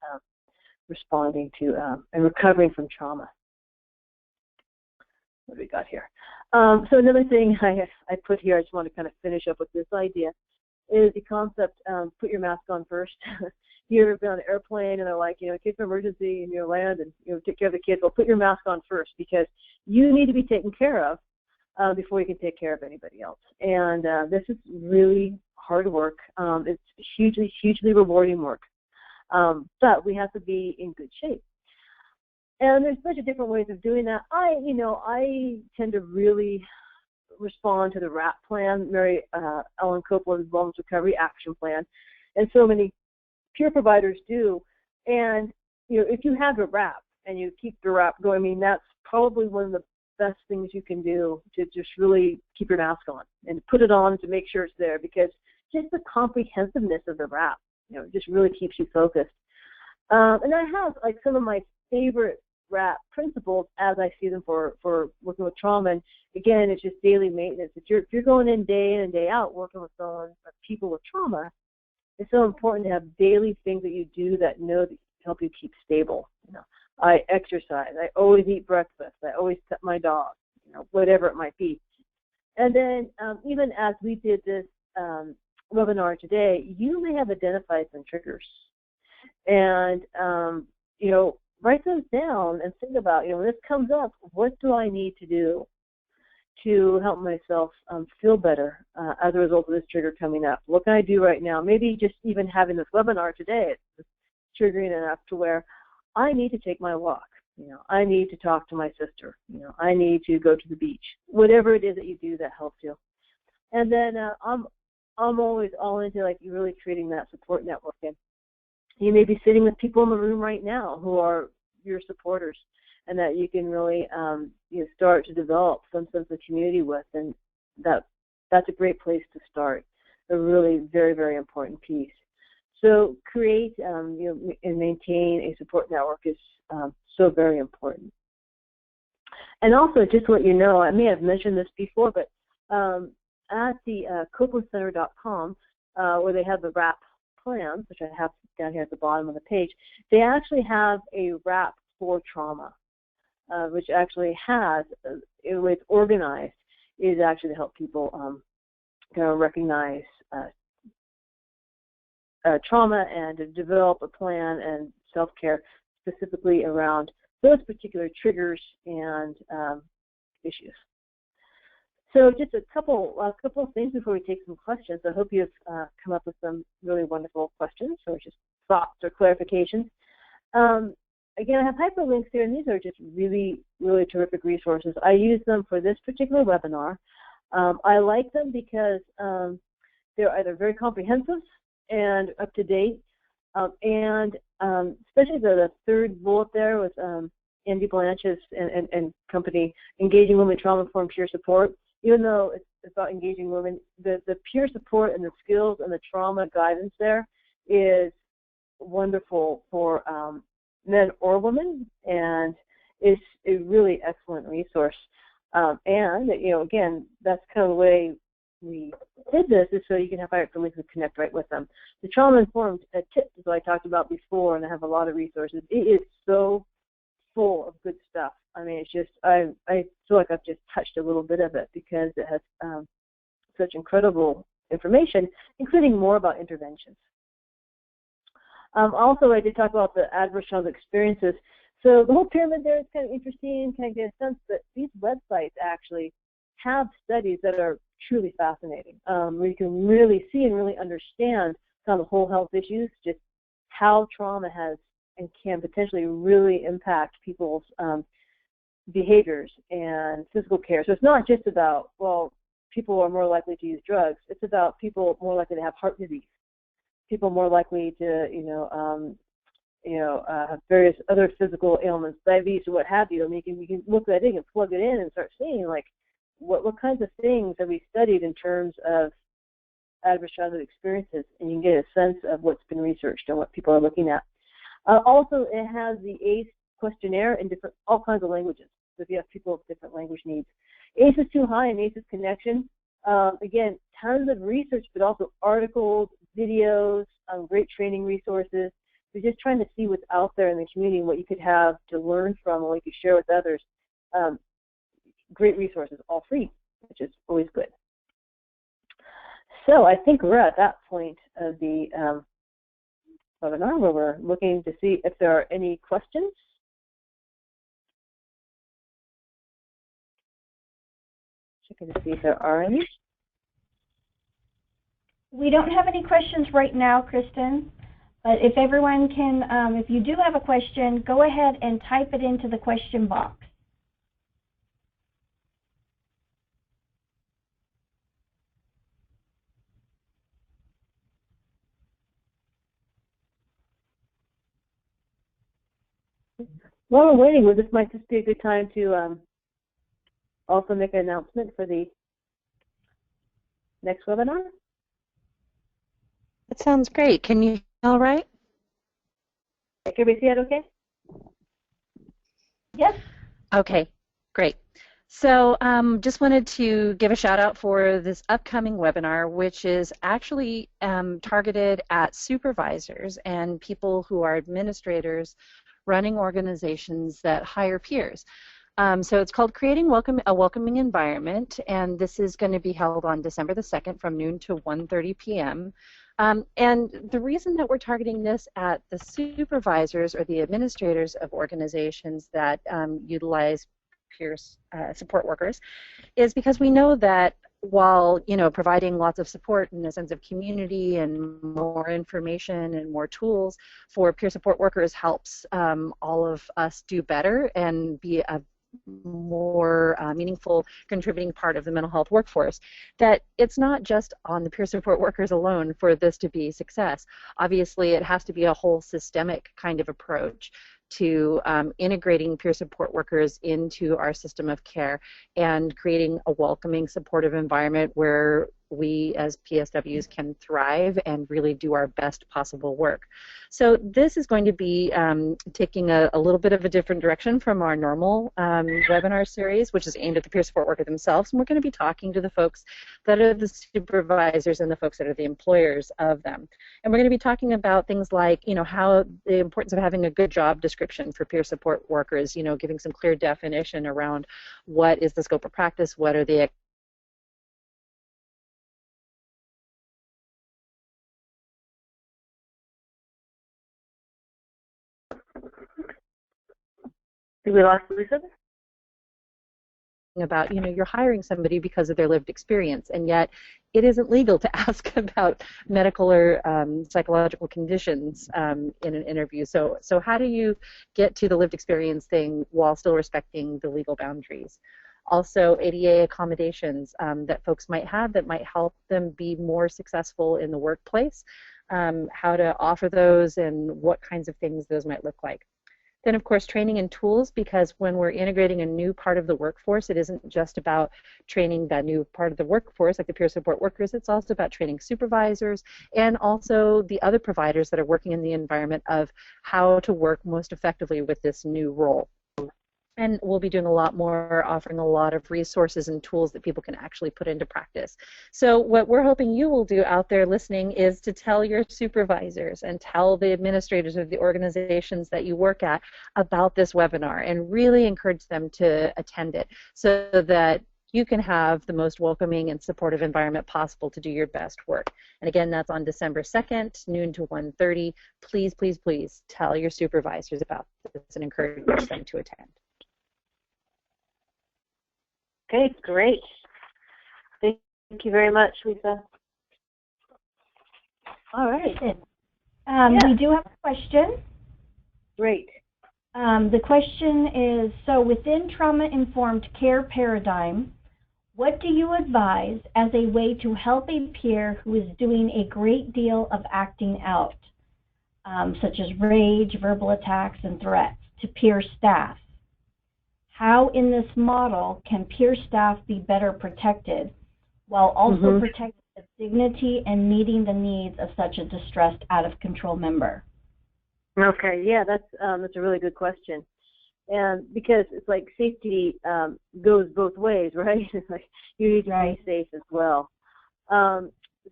responding to and recovering from trauma. What do we got here? So another thing I put here, I just want to kind of finish up with this idea, is the concept, put your mask on first. You've ever been on an airplane and they're like, in case of emergency and you land and take care of the kids, well, put your mask on first, because you need to be taken care of before you can take care of anybody else. And this is really hard work. It's hugely, hugely rewarding work. But we have to be in good shape. And there's a bunch of different ways of doing that. I tend to really respond to the RAP plan, Mary Ellen Copeland's Wellness Recovery Action Plan, and so many peer providers do. And if you have a RAP and you keep the RAP going, that's probably one of the best things you can do to just really keep your mask on and put it on to make sure it's there, because just the comprehensiveness of the RAP, just really keeps you focused. And I have some of my favorite RAP principles as I see them for working with trauma. And again, it's just daily maintenance. If you're going in and day out working with people with trauma, it's so important to have daily things that you do that help you keep stable. I exercise. I always eat breakfast. I always pet my dog. Whatever it might be. And then even as we did this webinar today, you may have identified some triggers, and write those down and think about, when this comes up, what do I need to do to help myself feel better as a result of this trigger coming up? What can I do right now? Maybe just even having this webinar today, it's triggering enough to where I need to take my walk. I need to talk to my sister. I need to go to the beach. Whatever it is that you do that helps you. And then I'm always all into really creating that support network. And you may be sitting with people in the room right now who are your supporters, and that you can really start to develop some sense of community with, and that's a great place to start. A really very, very important piece. So create and maintain a support network is so very important. And also, just to let you know, I may have mentioned this before, but at the copelandcenter.com, where they have the RAP plans, which I have down here at the bottom of the page, they actually have a RAP for trauma, which actually has, the way it's organized, is actually to help people recognize trauma and to develop a plan and self-care specifically around those particular triggers and issues. So just a couple of things before we take some questions. I hope you've come up with some really wonderful questions or just thoughts or clarifications. Again, I have hyperlinks here, and these are just really, really terrific resources. I use them for this particular webinar. I like them because they're either very comprehensive and up to date, and especially the third bullet there with Andy Blanch's and company, Engaging Women Trauma-Informed Peer Support. Even though it's about engaging women, the peer support and the skills and the trauma guidance there is wonderful for men or women, and it's a really excellent resource. And again, that's kind of the way we did this, is so you can have hyperlinks and connect right with them. The trauma-informed tips is what I talked about before, and I have a lot of resources. It is so full of good stuff. I mean, it's just, I feel like I've just touched a little bit of it because it has such incredible information, including more about interventions. Also, I did talk about the adverse childhood experiences. So the whole pyramid there is kind of interesting, kind of get a sense that these websites actually have studies that are truly fascinating, where you can really see and really understand kind of whole health issues, just how trauma has and can potentially really impact people's behaviors and physical care. So it's not just about, well, people are more likely to use drugs. It's about people more likely to have heart disease, people more likely to, have various other physical ailments, diabetes or what have you. I mean, you can look at it and plug it in and start seeing, like, what kinds of things have we studied in terms of adverse childhood experiences, and you can get a sense of what's been researched and what people are looking at. Also, it has the ACE questionnaire in all kinds of languages. So if you have people with different language needs, ACE is too high and ACE's connection. Again, tons of research, but also articles, videos, great training resources. We're just trying to see what's out there in the community and what you could have to learn from and what you could share with others. Great resources, all free, which is always good. So I think we're at that point of the webinar where we're looking to see if there are any questions. Checking to see if there are any. We don't have any questions right now, Kristen, but if everyone can, if you do have a question, go ahead and type it into the question box. While we're waiting, this might just be a good time to also make an announcement for the next webinar. That sounds great. Can you hear all right? Can everybody see that okay? Yes. Okay, great. So just wanted to give a shout out for this upcoming webinar, which is actually targeted at supervisors and people who are administrators running organizations that hire peers. So it's called Creating a Welcoming Environment, and this is going to be held on December the 2nd from noon to 1:30 p.m. And the reason that we're targeting this at the supervisors or the administrators of organizations that utilize peer support workers is because we know that while providing lots of support and a sense of community and more information and more tools for peer support workers helps all of us do better and be a more meaningful contributing part of the mental health workforce, that it's not just on the peer support workers alone for this to be a success. Obviously, it has to be a whole systemic kind of approach to integrating peer support workers into our system of care and creating a welcoming, supportive environment where we as PSWs can thrive and really do our best possible work. So this is going to be taking a little bit of a different direction from our normal webinar series, which is aimed at the peer support worker themselves, and we're going to be talking to the folks that are the supervisors and the folks that are the employers of them. And we're going to be talking about things like, how the importance of having a good job description for peer support workers, giving some clear definition around what is the scope of practice, what are the Did we lost Lisa? about, you're hiring somebody because of their lived experience, and yet it isn't legal to ask about medical or psychological conditions in an interview. So how do you get to the lived experience thing while still respecting the legal boundaries? Also, ADA accommodations that folks might have that might help them be more successful in the workplace, how to offer those and what kinds of things those might look like. Then, of course, training and tools, because when we're integrating a new part of the workforce, it isn't just about training that new part of the workforce, like the peer support workers, it's also about training supervisors and also the other providers that are working in the environment of how to work most effectively with this new role. And we'll be doing a lot more, offering a lot of resources and tools that people can actually put into practice. So what we're hoping you will do out there listening is to tell your supervisors and tell the administrators of the organizations that you work at about this webinar and really encourage them to attend it so that you can have the most welcoming and supportive environment possible to do your best work. And again, that's on December 2nd, noon to 1:30. Please, please, please tell your supervisors about this and encourage them to attend. Okay, great. Thank Thank you very much, Lisa. All right. We do have a question. Great. The question is, so within trauma-informed care paradigm, what do you advise as a way to help a peer who is doing a great deal of acting out, such as rage, verbal attacks, and threats, to peer staff? How in this model can peer staff be better protected while also protecting the dignity and meeting the needs of such a distressed, out-of-control member? Okay, yeah, that's a really good question. And because it's like safety goes both ways, right? It's like you need to be safe as well.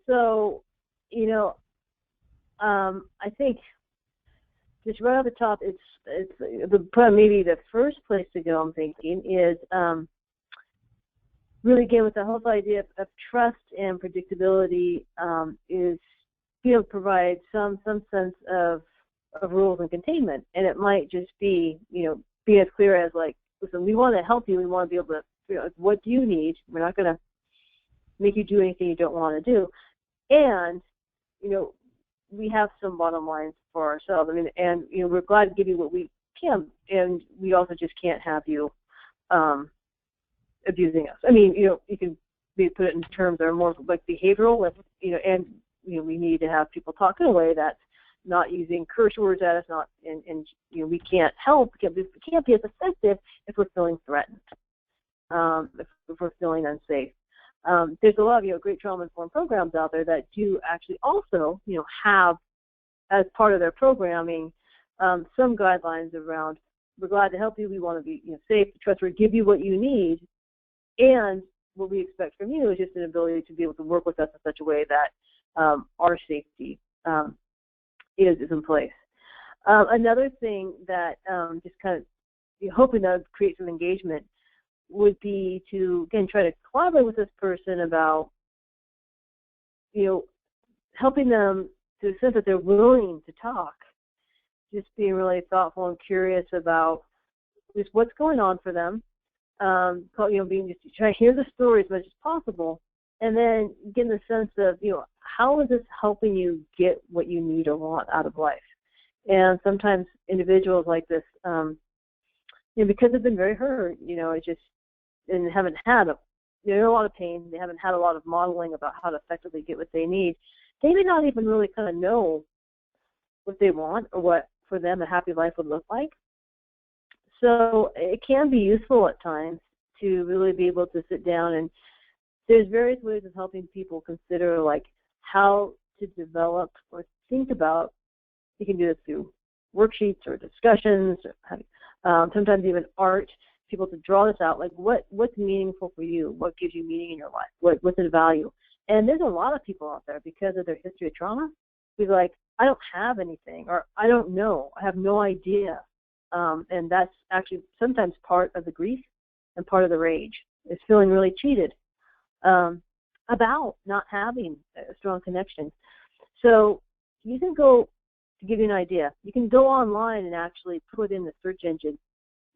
So, you know, I think just right off the top, it's maybe the first place to go, I'm thinking, is really, again, with the whole idea of trust and predictability, is being able to provide some sense of rules and containment. And it might just be, you know, be as clear as, like, listen, we want to help you. We want to be able to, you know, what do you need? We're not going to make you do anything you don't want to do. And, you know, we have some bottom lines for ourselves. I mean, and, you know, we're glad to give you what we can. And we also just can't have you abusing us. I mean, you know, you can put it in terms that are more like behavioral, like, you know, and, you know, we need to have people talk in a way that's not using curse words at us, not, and you know, we can't help, we can't be as effective if we're feeling threatened, if we're feeling unsafe. There's a lot of, you know, great trauma-informed programs out there that do actually also, you know, have as part of their programming some guidelines around, we're glad to help you, we want to be, you know, safe, trustworthy, give you what you need, and what we expect from you is just an ability to be able to work with us in such a way that our safety is in place. Another thing that just kind of hoping that would create some engagement would be to, again, try to collaborate with this person about, you know, helping them to the sense that they're willing to talk, just being really thoughtful and curious about just what's going on for them, you know, being just trying to hear the story as much as possible, and then getting the sense of, you know, how is this helping you get what you need or want out of life? And sometimes individuals like this, you know, because they've been very hurt, you know, it just, and haven't had they're in a lot of pain, they haven't had a lot of modeling about how to effectively get what they need, they may not even really kind of know what they want or what for them a happy life would look like. So it can be useful at times to really be able to sit down, and there's various ways of helping people consider, like, how to develop or think about. You can do this through worksheets or discussions, or sometimes even art, people to draw this out, like what's meaningful for you, what gives you meaning in your life, what's the value. And there's a lot of people out there, because of their history of trauma, who's like, I don't have anything, or I don't know, I have no idea. And that's actually sometimes part of the grief and part of the rage, is feeling really cheated about not having a strong connection. So you can go, to give you an idea, you can go online and actually put in the search engine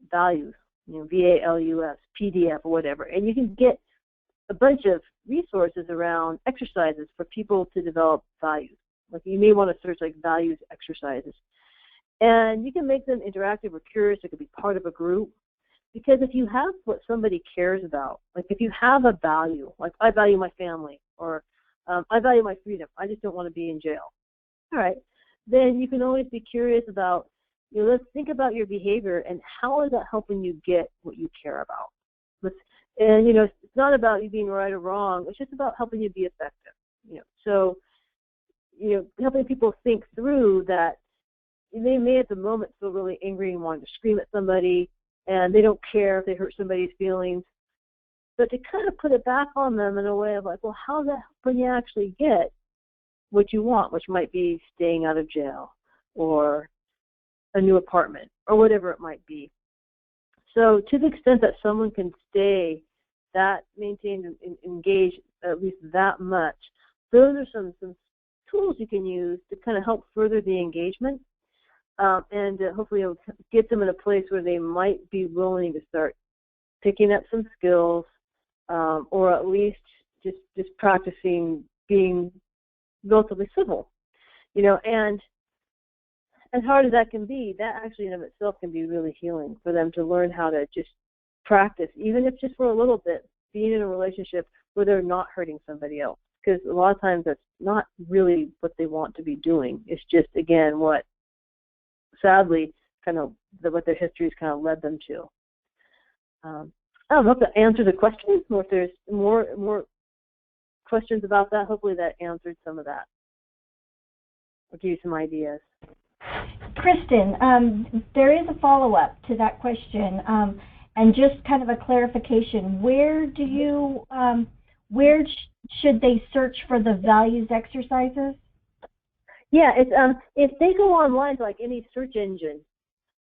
values, you know, VALUS, PDF, or whatever, and you can get a bunch of resources around exercises for people to develop values. Like, you may want to search, like, values exercises. And you can make them interactive or curious. It could be part of a group. Because if you have what somebody cares about, like if you have a value, like I value my family, or I value my freedom, I just don't want to be in jail. All right. Then you can always be curious about, you know, let's think about your behavior and how is that helping you get what you care about. And, you know, it's not about you being right or wrong. It's just about helping you be effective. You know, so, you know, helping people think through that they may at the moment feel really angry and wanting to scream at somebody, and they don't care if they hurt somebody's feelings. But to kind of put it back on them in a way of like, well, how's that when you actually get what you want, which might be staying out of jail or a new apartment or whatever it might be. So to the extent that someone can stay that maintained and engaged at least that much, those are some tools you can use to kind of help further the engagement, and hopefully it'll get them in a place where they might be willing to start picking up some skills, or at least just practicing being relatively civil, you know, and as hard as that can be, that actually in of itself can be really healing for them to learn how to just practice, even if just for a little bit, being in a relationship where they're not hurting somebody else. Because a lot of times that's not really what they want to be doing. It's just, again, what sadly kind of what their histories kind of led them to. I don't know if that answers the question, or if there's more questions about that. Hopefully that answered some of that, or give you some ideas. Kristen, there is a follow-up to that question, and just kind of a clarification. Where do you, where should they search for the values exercises? Yeah, it's if they go online to like any search engine,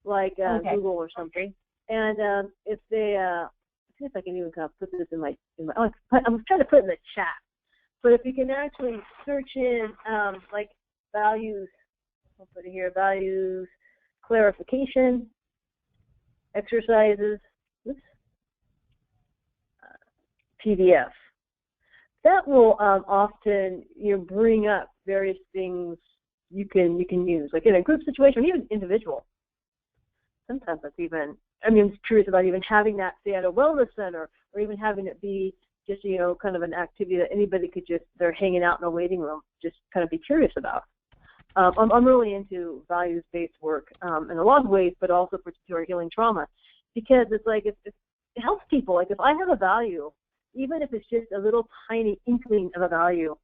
like okay. Google or something, and if they, see if I can even kind of put this in my oh, I'm trying to put it in the chat. But if you can actually search in like values, I'll put it here, values clarification exercises, oops, PDF. That will often bring up various things you can use, like in a group situation, or even individual. Sometimes that's even, I mean, I'm curious about even having that, say, at a wellness center, or even having it be just, kind of an activity that anybody could just, they're hanging out in a waiting room, just kind of be curious about. I'm really into values-based work in a lot of ways, but also for healing trauma, because it's like it helps people. Like if I have a value, even if it's just a little tiny inkling of a value,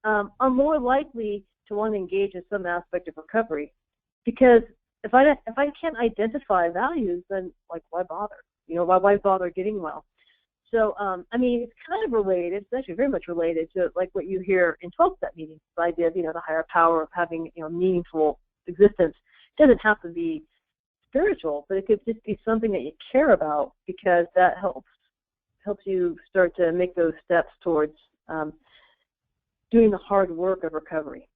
I'm more likely to want to engage in some aspect of recovery, because if I can't identify values, then like why bother? Why bother getting well? So I mean, it's kind of related. It's actually very much related to like what you hear in 12-step meetings. The idea of the higher power of having meaningful existence. It doesn't have to be spiritual, but it could just be something that you care about, because that helps you start to make those steps towards doing the hard work of recovery.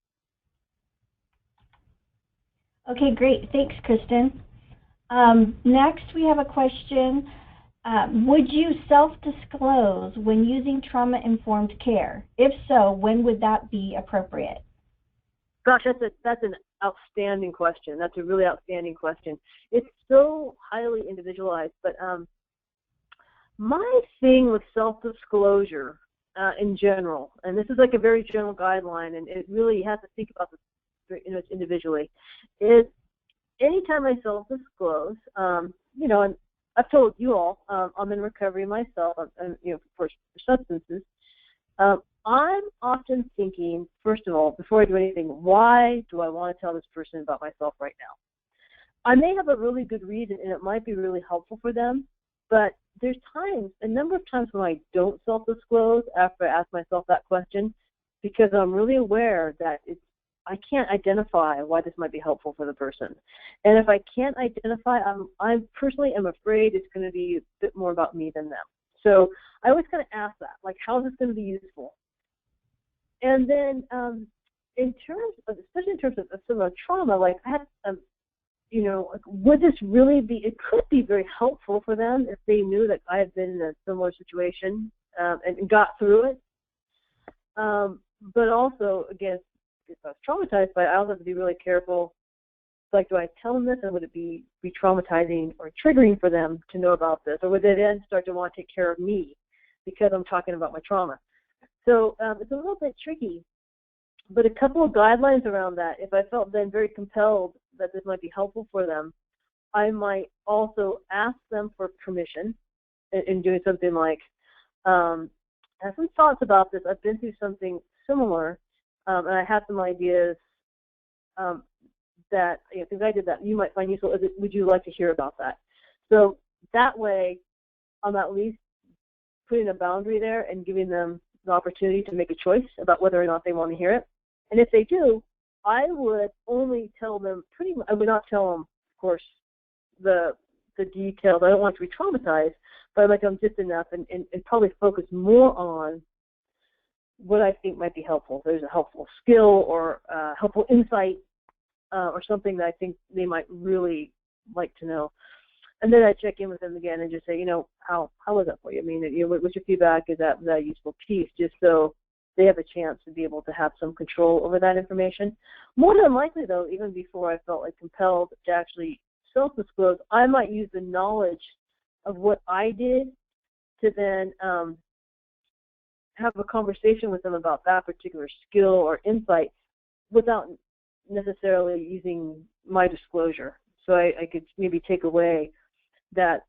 Okay, great. Thanks, Kristen. Next, we have a question. Would you self-disclose when using trauma-informed care? If so, when would that be appropriate? Gosh, that's an outstanding question. That's a really outstanding question. It's so highly individualized, but my thing with self-disclosure in general, and this is like a very general guideline, and it really has to think about this individually, is anytime I self-disclose, and I've told you all, I'm in recovery myself, for substances. I'm often thinking, first of all, before I do anything, why do I want to tell this person about myself right now? I may have a really good reason, and it might be really helpful for them, but there's a number of times when I don't self-disclose after I ask myself that question, because I'm really aware that I can't identify why this might be helpful for the person. And if I can't identify, I personally am afraid it's going to be a bit more about me than them. So I always kind of ask that, like, how is this going to be useful? And then especially in terms of similar trauma, like I had, would this really be, it could be very helpful for them if they knew that I had been in a similar situation and got through it. But also, again, if I was traumatized by it, I also have to be really careful. Like, do I tell them this, and would it be traumatizing or triggering for them to know about this? Or would they then start to want to take care of me because I'm talking about my trauma? So it's a little bit tricky. But a couple of guidelines around that, if I felt then very compelled that this might be helpful for them, I might also ask them for permission in doing something like, I have some thoughts about this. I've been through something similar, and I have some ideas that, because I did that, you might find useful. Would you like to hear about that? So that way, I'm at least putting a boundary there and giving them the opportunity to make a choice about whether or not they want to hear it. And if they do, I would only tell them I would not tell them, of course, the details. I don't want to be traumatized, but I'd like them just enough and probably focus more on what I think might be helpful. If there's a helpful skill or helpful insight or something that I think they might really like to know. And then I check in with them again and just say, you know, how was that for you? I mean, you know, what's your feedback? Is that a useful piece? Just so they have a chance to be able to have some control over that information. More than likely, though, even before I felt like compelled to actually self-disclose, I might use the knowledge of what I did to then have a conversation with them about that particular skill or insight without necessarily using my disclosure. So I could maybe take away that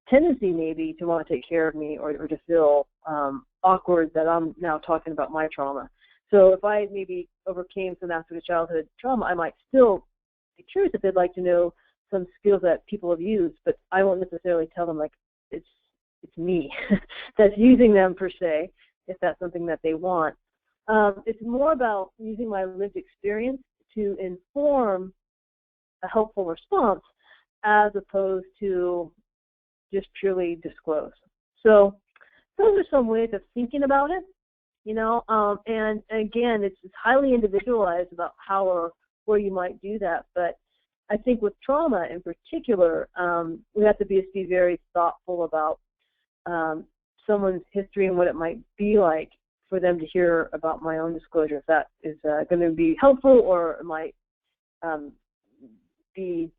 tendency maybe to want to take care of me or to feel awkward that I'm now talking about my trauma. So if I maybe overcame some aspect of childhood trauma, I might still be curious if they'd like to know some skills that people have used, but I won't necessarily tell them like it's me that's using them per se, if that's something that they want. It's more about using my lived experience to inform a helpful response as opposed to just purely disclose. So those are some ways of thinking about it, you know, and again, it's highly individualized about how or where you might do that. But I think with trauma in particular, we have to be very thoughtful about someone's history and what it might be like for them to hear about my own disclosure, if that is going to be helpful or it might be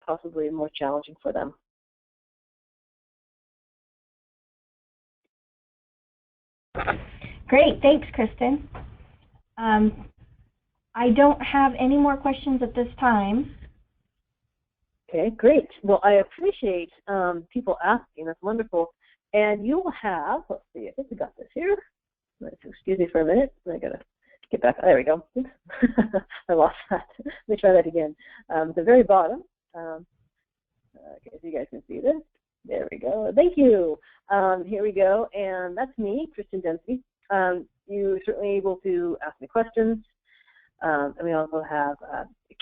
possibly more challenging for them. Great, thanks, Kristen. I don't have any more questions at this time. Okay, great. Well, I appreciate people asking. That's wonderful. And you will have, let's see, I think we got this here. Excuse me for a minute. I got to get back. There we go. Oops. I lost that. Let me try that again. At the very bottom. Okay, so you guys can see this. There we go. Thank you. Here we go. And that's me, Kristen Dempsey. You're certainly able to ask me questions. And we also have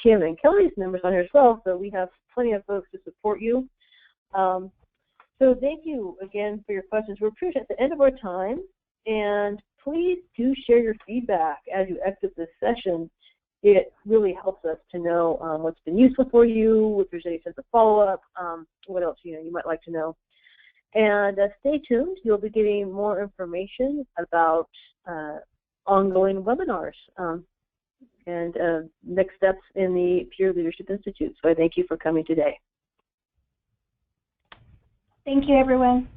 Kim and Kelly's numbers on here as well. So we have plenty of folks to support you. So thank you again for your questions. We're pretty much at the end of our time. And please do share your feedback as you exit this session. It really helps us to know what's been useful for you, if there's any sense of follow-up, what else you might like to know. And stay tuned. You'll be getting more information about ongoing webinars and next steps in the Peer Leadership Institute. So I thank you for coming today. Thank you, everyone.